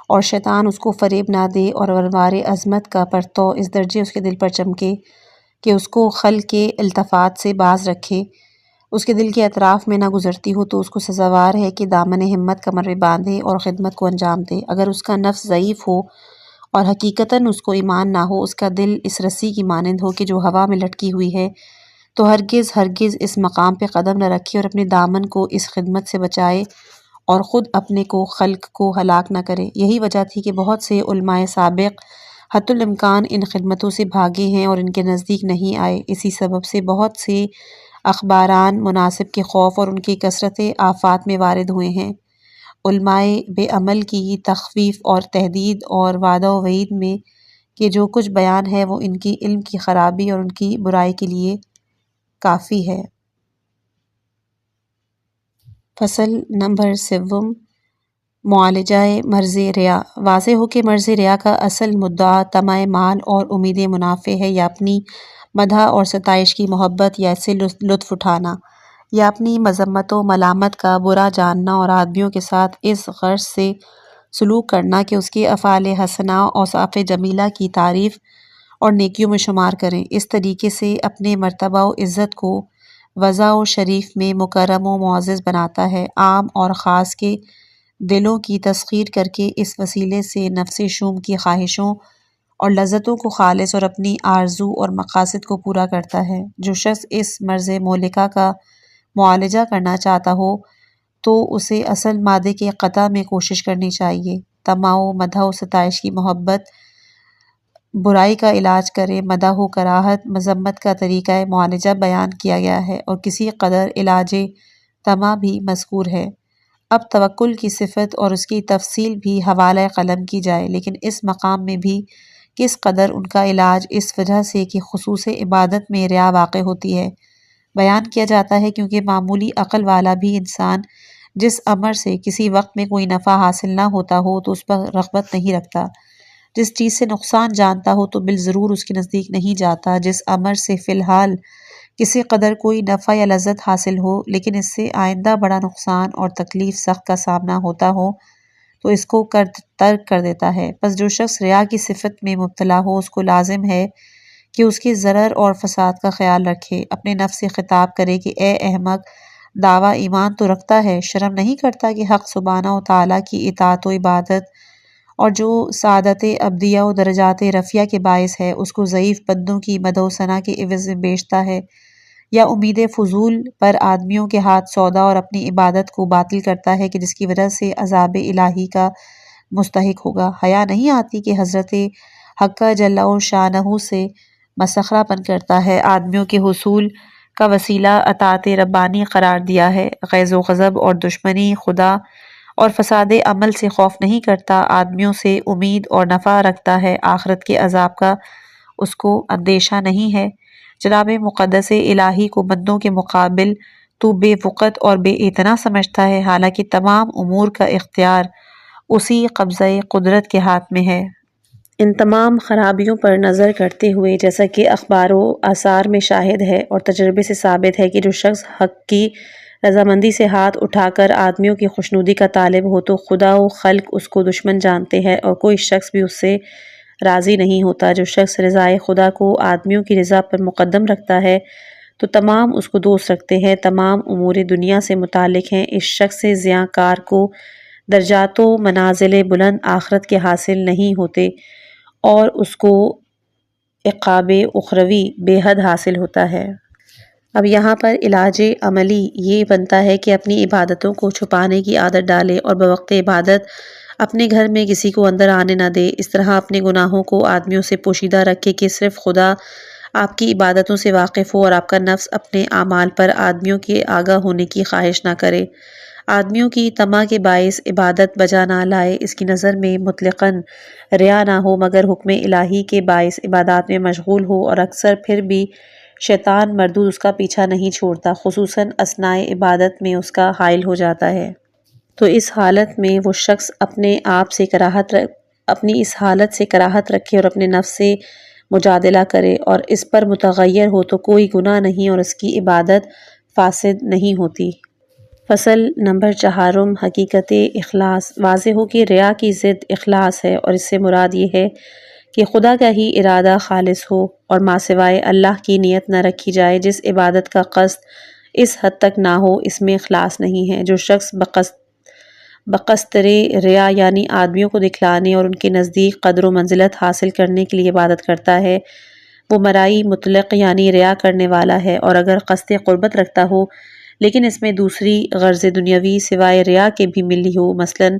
اور شیطان اس کو فریب نہ دے اور انوار عظمت کا پرتو اس درجے اس کے دل پر چمکے کہ اس کو خلق کے التفات سے باز رکھے، اس کے دل کے اطراف میں نہ گزرتی ہو، تو اس کو سزاوار ہے کہ دامن ہمت کمر میں باندھے اور خدمت کو انجام دے۔ اگر اس کا نفس ضعیف ہو اور حقیقتاً اس کو ایمان نہ ہو، اس کا دل اس رسی کی مانند ہو کہ جو ہوا میں لٹکی ہوئی ہے، تو ہرگز اس مقام پہ قدم نہ رکھے اور اپنے دامن کو اس خدمت سے بچائے اور خود اپنے کو خلق کو ہلاک نہ کرے۔ یہی وجہ تھی کہ بہت سے علماء سابق حتی الامکان ان خدمتوں سے بھاگے ہیں اور ان کے نزدیک نہیں آئے۔ اسی سبب سے بہت سے اخباران مناسب کے خوف اور ان کی کثرت آفات میں وارد ہوئے ہیں۔ علماء بے عمل کی تخویف اور تہدید اور وعدہ و وعید میں کہ جو کچھ بیان ہے وہ ان کی علم کی خرابی اور ان کی برائی کے لیے کافی ہے۔ فصل نمبر 7، معالجہ مرض ریا۔ واضح ہو کہ مرض ریا کا اصل مدعا طمع مال اور امید منافع ہے، یا اپنی مدح اور ستائش کی محبت، یا اس سے لطف اٹھانا، یا اپنی مذمت و ملامت کا برا جاننا اور آدمیوں کے ساتھ اس غرض سے سلوک کرنا کہ اس کے افعال حسنہ، اوصاف جمیلہ کی تعریف اور نیکیوں میں شمار کریں۔ اس طریقے سے اپنے مرتبہ و عزت کو وضع و شریف میں مکرم و معزز بناتا ہے، عام اور خاص کے دلوں کی تسخیر کر کے اس وسیلے سے نفس شوم کی خواہشوں اور لذتوں کو خالص اور اپنی آرزو اور مقاصد کو پورا کرتا ہے۔ جو شخص اس مرض مہلکہ کا معالجہ کرنا چاہتا ہو تو اسے اصل مادے کے قطع میں کوشش کرنی چاہیے۔ طمع و مدح و ستائش کی محبت برائی کا علاج کرے۔ مدح و کراہت مذمت کا طریقہ معالجہ بیان کیا گیا ہے اور کسی قدر علاج طمع بھی مذکور ہے۔ اب توکل کی صفت اور اس کی تفصیل بھی حوالہ قلم کی جائے، لیکن اس مقام میں بھی کس قدر ان کا علاج اس وجہ سے کہ خصوص عبادت میں ریا واقع ہوتی ہے بیان کیا جاتا ہے، کیونکہ معمولی عقل والا بھی انسان جس امر سے کسی وقت میں کوئی نفع حاصل نہ ہوتا ہو تو اس پر رغبت نہیں رکھتا، جس چیز سے نقصان جانتا ہو تو بالضرور اس کے نزدیک نہیں جاتا، جس امر سے فی الحال کسی قدر کوئی نفع یا لذت حاصل ہو لیکن اس سے آئندہ بڑا نقصان اور تکلیف سخت کا سامنا ہوتا ہو تو اس کو ترک کر دیتا ہے۔ پس جو شخص ریا کی صفت میں مبتلا ہو اس کو لازم ہے کہ اس کے ضرر اور فساد کا خیال رکھے، اپنے نفس سے خطاب کرے کہ اے احمق، دعویٰ ایمان تو رکھتا ہے، شرم نہیں کرتا کہ حق سبحانہ و تعالیٰ کی اطاعت و عبادت اور جو سعادت ابدیہ و درجات رفیع کے باعث ہے اس کو ضعیف بندوں کی مدح و ثنا کے عوض میں بیچتا ہے، یا امید فضول پر آدمیوں کے ہاتھ سودا اور اپنی عبادت کو باطل کرتا ہے کہ جس کی وجہ سے عذاب الہی کا مستحق ہوگا۔ حیا نہیں آتی کہ حضرت حق جل شانہ سے مسخرہ پن کرتا ہے، آدمیوں کے حصول کا وسیلہ اطاعت ربانی قرار دیا ہے، غیظ و غضب اور دشمنی خدا اور فساد عمل سے خوف نہیں کرتا، آدمیوں سے امید اور نفع رکھتا ہے، آخرت کے عذاب کا اس کو اندیشہ نہیں ہے۔ جناب مقدس الہی کو بندوں کے مقابل تو بے وقت اور بے اعتنا سمجھتا ہے، حالانکہ تمام امور کا اختیار اسی قبضہ قدرت کے ہاتھ میں ہے۔ ان تمام خرابیوں پر نظر کرتے ہوئے جیسا کہ اخبار و آثار میں شاہد ہے اور تجربے سے ثابت ہے کہ جو شخص حق کی رضامندی سے ہاتھ اٹھا کر آدمیوں کی خوشنودی کا طالب ہو تو خدا و خلق اس کو دشمن جانتے ہیں اور کوئی شخص بھی اس سے راضی نہیں ہوتا۔ جو شخص رضائے خدا کو آدمیوں کی رضا پر مقدم رکھتا ہے تو تمام اس کو دوست رکھتے ہیں، تمام امور دنیا سے متعلق ہیں۔ اس شخص زیاں کار کو درجات و منازل بلند آخرت کے حاصل نہیں ہوتے اور اس کو عقاب اخروی بے حد حاصل ہوتا ہے۔ اب یہاں پر علاج عملی یہ بنتا ہے کہ اپنی عبادتوں کو چھپانے کی عادت ڈالے اور بوقت عبادت اپنے گھر میں کسی کو اندر آنے نہ دے۔ اس طرح اپنے گناہوں کو آدمیوں سے پوشیدہ رکھے کہ صرف خدا آپ کی عبادتوں سے واقف ہو اور آپ کا نفس اپنے اعمال پر آدمیوں کے آگاہ ہونے کی خواہش نہ کرے۔ آدمیوں کی طمع کے باعث عبادت بجا نہ لائے، اس کی نظر میں مطلقاً ریا نہ ہو مگر حکم الہی کے باعث عبادات میں مشغول ہو، اور اکثر پھر بھی شیطان مردود اس کا پیچھا نہیں چھوڑتا، خصوصاً اثناء عبادت میں اس کا حائل ہو جاتا ہے۔ تو اس حالت میں وہ شخص اپنی اس حالت سے کراہت رکھے اور اپنے نفس سے مجادلہ کرے اور اس پر متغیر ہو تو کوئی گناہ نہیں اور اس کی عبادت فاسد نہیں ہوتی۔ فصل نمبر 4، حقیقت اخلاص۔ واضح ہو کہ ریا کی ضد اخلاص ہے، اور اس سے مراد یہ ہے کہ خدا کا ہی ارادہ خالص ہو اور ما سوائے اللہ کی نیت نہ رکھی جائے۔ جس عبادت کا قصد اس حد تک نہ ہو اس میں اخلاص نہیں ہے۔ جو شخص بقصد ریا یعنی آدمیوں کو دکھلانے اور ان کے نزدیک قدر و منزلت حاصل کرنے کے لیے عبادت کرتا ہے، وہ مرائی مطلق یعنی ریا کرنے والا ہے، اور اگر قصد قربت رکھتا ہو لیکن اس میں دوسری غرض دنیاوی سوائے ریا کے بھی ملی ہو، مثلاً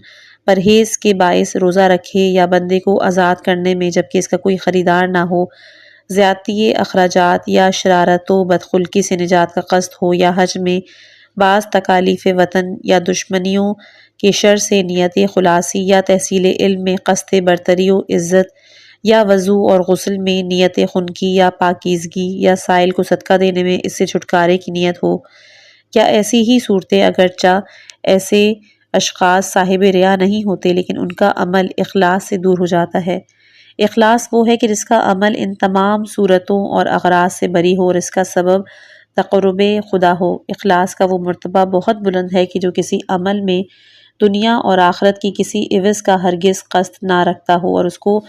پرہیز کے باعث روزہ رکھے یا بندے کو آزاد کرنے میں جبکہ اس کا کوئی خریدار نہ ہو، زیادتی اخراجات یا شرارت و بدخلقی سے نجات کا قصد ہو، یا حج میں بعض تکالیف وطن یا دشمنیوں کے شر سے نیت خلاصی، یا تحصیل علم میں قصد برتری و عزت، یا وضو اور غسل میں نیت خنکی یا پاکیزگی، یا سائل کو صدقہ دینے میں اس سے چھٹکارے کی نیت ہو، یا ایسی ہی صورتیں اگرچہ ایسے اشخاص صاحب ریا نہیں ہوتے لیکن ان کا عمل اخلاص سے دور ہو جاتا ہے۔ اخلاص وہ ہے کہ جس کا عمل ان تمام صورتوں اور اغراض سے بری ہو اور اس کا سبب تقرب خدا ہو۔ اخلاص کا وہ مرتبہ بہت بلند ہے کہ جو کسی عمل میں دنیا اور آخرت کی کسی عوض کا ہرگز قصد نہ رکھتا ہو اور اس کو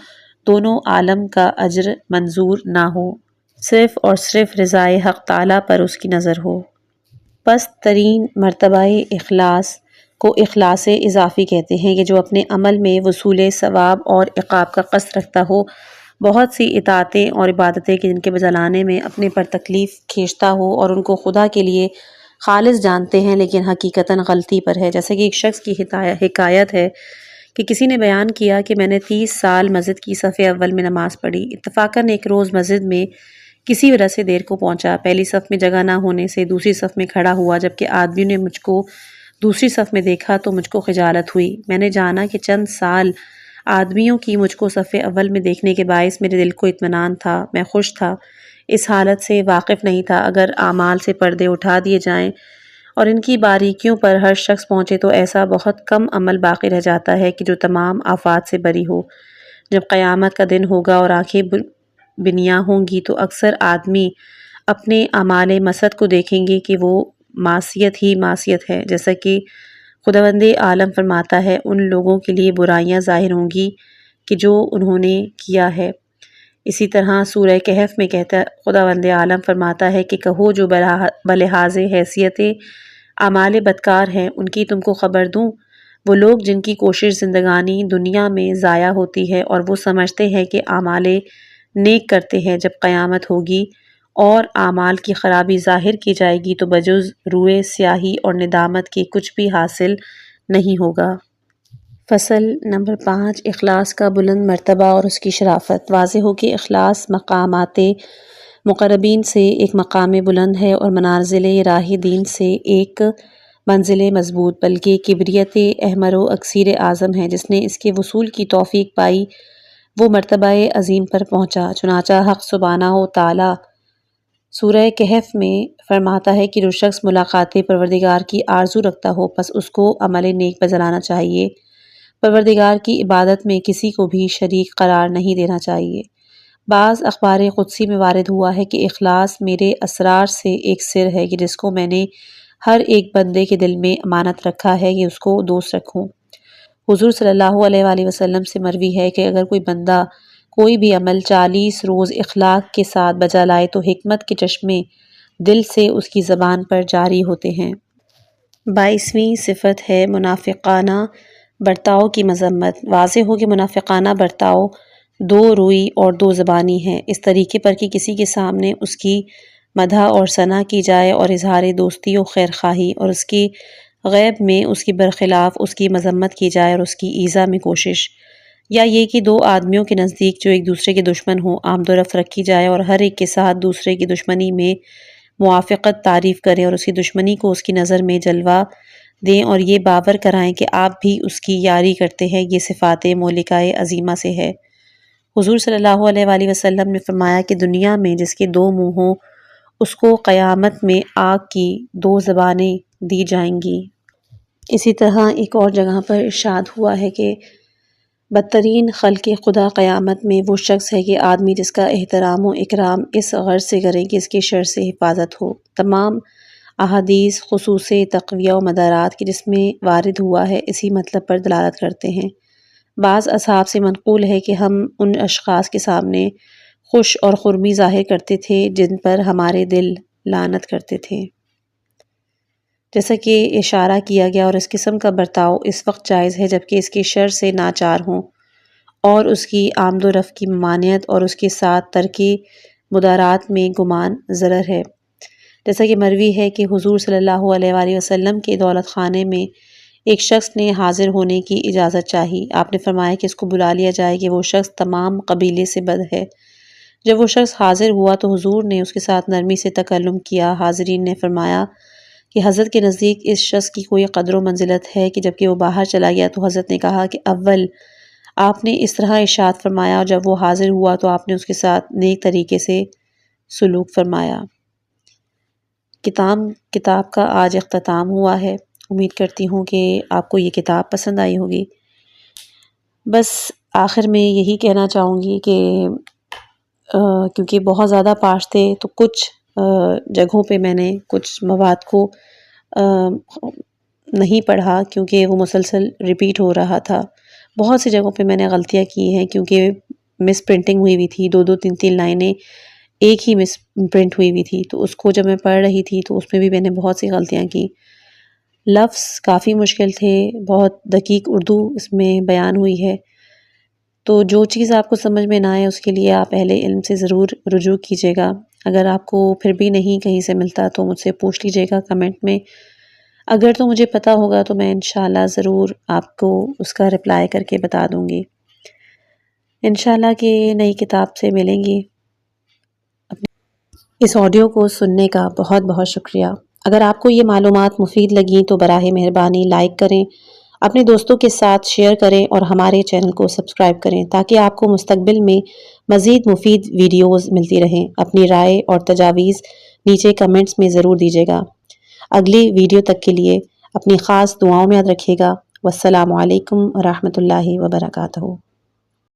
دونوں عالم کا اجر منظور نہ ہو، صرف اور صرف رضائے حق تعالیٰ پر اس کی نظر ہو۔ پست ترین مرتبہ اخلاص کو اخلاص اضافی کہتے ہیں، کہ جو اپنے عمل میں وصول ثواب اور عقاب کا قصد رکھتا ہو۔ بہت سی اطاعتیں اور عبادتیں کہ جن کے بجالانے میں اپنے پر تکلیف کھینچتا ہو اور ان کو خدا کے لیے خالص جانتے ہیں لیکن حقیقتاً غلطی پر ہے۔ جیسے کہ ایک شخص کی حکایت ہے کہ کسی نے بیان کیا کہ میں نے 30 سال مسجد کی صف اول میں نماز پڑھی۔ اتفاقاً ایک روز مسجد میں کسی وجہ سے دیر کو پہنچا، پہلی صف میں جگہ نہ ہونے سے دوسری صف میں کھڑا ہوا۔ جبکہ آدمیوں نے مجھ کو دوسری صف میں دیکھا تو مجھ کو خجالت ہوئی۔ میں نے جانا کہ چند سال آدمیوں کی مجھ کو صف اول میں دیکھنے کے باعث میرے دل کو اطمینان تھا، میں خوش تھا، اس حالت سے واقف نہیں تھا۔ اگر اعمال سے پردے اٹھا دیے جائیں اور ان کی باریکیوں پر ہر شخص پہنچے تو ایسا بہت کم عمل باقی رہ جاتا ہے کہ جو تمام آفات سے بری ہو۔ جب قیامت کا دن ہوگا اور آنکھیں بنیاں ہوں گی تو اکثر آدمی اپنے اعمال مسد کو دیکھیں گے کہ وہ معصیت ہی معصیت ہے، جیسا کہ خداوند عالم فرماتا ہے ان لوگوں کے لیے برائیاں ظاہر ہوں گی کہ جو انہوں نے کیا ہے۔ اسی طرح سورہ کہف میں کہتا ہے خداوند عالم فرماتا ہے کہ کہو جو بلحاظ حیثیت اعمال بدکار ہیں ان کی تم کو خبر دوں، وہ لوگ جن کی کوشش زندگانی دنیا میں ضائع ہوتی ہے اور وہ سمجھتے ہیں کہ اعمال نیک کرتے ہیں، جب قیامت ہوگی اور اعمال کی خرابی ظاہر کی جائے گی تو بجز روئے سیاہی اور ندامت کے کچھ بھی حاصل نہیں ہوگا۔ فصل نمبر 5، اخلاص کا بلند مرتبہ اور اس کی شرافت۔ واضح ہو کہ اخلاص مقامات مقربین سے ایک مقام بلند ہے اور منازل راہ دین سے ایک منزل مضبوط، بلکہ کبریت احمر و اکسیر اعظم ہے۔ جس نے اس کے وصول کی توفیق پائی وہ مرتبہ عظیم پر پہنچا۔ چنانچہ حق سبحانہ و تعالیٰ سورہ کہف میں فرماتا ہے کہ جو شخص ملاقات پروردگار کی آرزو رکھتا ہو پس اس کو عمل نیک بجلانا چاہیے، پروردگار کی عبادت میں کسی کو بھی شریک قرار نہیں دینا چاہیے۔ بعض اخبار قدسی میں وارد ہوا ہے کہ اخلاص میرے اسرار سے ایک سر ہے کہ جس کو میں نے ہر ایک بندے کے دل میں امانت رکھا ہے کہ اس کو دوست رکھوں۔ حضور صلی اللہ علیہ وآلہ وسلم سے مروی ہے کہ اگر کوئی بندہ کوئی بھی عمل 40 روز اخلاق کے ساتھ بجا لائے تو حکمت کے چشمے دل سے اس کی زبان پر جاری ہوتے ہیں۔ 22ویں صفت ہے منافقانہ برتاؤ کی مذمت۔ واضح ہو کہ منافقانہ برتاؤ دو روئی اور دو زبانی ہے۔ اس طریقے پر کہ کسی کے سامنے اس کی مدح اور ثنا کی جائے اور اظہار دوستی و خیرخواہی، اور اس کی غیب میں اس کی برخلاف اس کی مذمت کی جائے اور اس کی ایذا میں کوشش، یا یہ کہ دو آدمیوں کے نزدیک جو ایک دوسرے کے دشمن ہوں آمد و رفت رکھی جائے اور ہر ایک کے ساتھ دوسرے کی دشمنی میں موافقت تعریف کریں اور اس کی دشمنی کو اس کی نظر میں جلوہ دیں اور یہ باور کرائیں کہ آپ بھی اس کی یاری کرتے ہیں، یہ صفات مولکہ عظیمہ سے ہے۔ حضور صلی اللہ علیہ وآلہ وسلم نے فرمایا کہ دنیا میں جس کے دو منہ ہوں اس کو قیامت میں آگ کی دو زبانیں دی جائیں گی۔ اسی طرح ایک اور جگہ پر ارشاد ہوا ہے کہ بدترین خلق خدا قیامت میں وہ شخص ہے کہ آدمی جس کا احترام و اکرام اس غرض سے کرے کہ اس کے شر سے حفاظت ہو۔ تمام احادیث خصوص تقویہ و مدارات کی جس میں وارد ہوا ہے اسی مطلب پر دلالت کرتے ہیں۔ بعض اصحاب سے منقول ہے کہ ہم ان اشخاص کے سامنے خوش اور خرمی ظاہر کرتے تھے جن پر ہمارے دل لعنت کرتے تھے، جیسا کہ اشارہ کیا گیا، اور اس قسم کا برتاؤ اس وقت جائز ہے جبکہ اس کے شر سے ناچار ہوں اور اس کی آمد و رفت کی ممانعت اور اس کے ساتھ ترک مدارات میں گمان ضرر ہے۔ جیسا کہ مروی ہے کہ حضور صلی اللہ علیہ وآلہ وسلم کے دولت خانے میں ایک شخص نے حاضر ہونے کی اجازت چاہی۔ آپ نے فرمایا کہ اس کو بلا لیا جائے کہ وہ شخص تمام قبیلے سے بد ہے۔ جب وہ شخص حاضر ہوا تو حضور نے اس کے ساتھ نرمی سے تکلم کیا۔ حاضرین نے فرمایا کہ حضرت کے نزدیک اس شخص کی کوئی قدر و منزلت ہے کہ جب کہ وہ باہر چلا گیا تو حضرت نے کہا کہ اول آپ نے اس طرح ارشاد فرمایا، اور جب وہ حاضر ہوا تو آپ نے اس کے ساتھ نیک طریقے سے سلوک فرمایا۔ کتاب کا آج اختتام ہوا ہے۔ امید کرتی ہوں کہ آپ کو یہ کتاب پسند آئی ہوگی۔ بس آخر میں یہی کہنا چاہوں گی کہ کیونکہ بہت زیادہ پارٹس تھے تو کچھ جگہوں پہ میں نے کچھ مواد کو نہیں پڑھا کیونکہ وہ مسلسل ریپیٹ ہو رہا تھا۔ بہت سی جگہوں پہ میں نے غلطیاں کی ہیں کیونکہ مس پرنٹنگ ہوئی ہوئی تھی، دو تین تین لائنیں ایک ہی مس پرنٹ ہوئی ہوئی تھی، تو اس کو جب میں پڑھ رہی تھی تو اس میں بھی میں نے بہت سی غلطیاں کی۔ لفظ کافی مشکل تھے، بہت دقیق اردو اس میں بیان ہوئی ہے، تو جو چیز آپ کو سمجھ میں نہ آئے اس کے لیے آپ اہل علم سے ضرور رجوع کیجیے گا۔ اگر آپ کو پھر بھی نہیں کہیں سے ملتا تو مجھ سے پوچھ لیجیے گا کمنٹ میں۔ اگر تو مجھے پتہ ہوگا تو میں انشاءاللہ ضرور آپ کو اس کا رپلائی کر کے بتا دوں گی۔ انشاءاللہ کہ نئی کتاب سے ملیں گی۔ اس آڈیو کو سننے کا بہت بہت شکریہ۔ اگر آپ کو یہ معلومات مفید لگیں تو براہ مہربانی لائک کریں، اپنے دوستوں کے ساتھ شیئر کریں اور ہمارے چینل کو سبسکرائب کریں تاکہ آپ کو مستقبل میں مزید مفید ویڈیوز ملتی رہیں۔ اپنی رائے اور تجاویز نیچے کمنٹس میں ضرور دیجیے گا۔ اگلی ویڈیو تک کے لیے اپنی خاص دعاؤں میں یاد رکھیے گا۔ والسلام علیکم ورحمۃ اللہ وبرکاتہ۔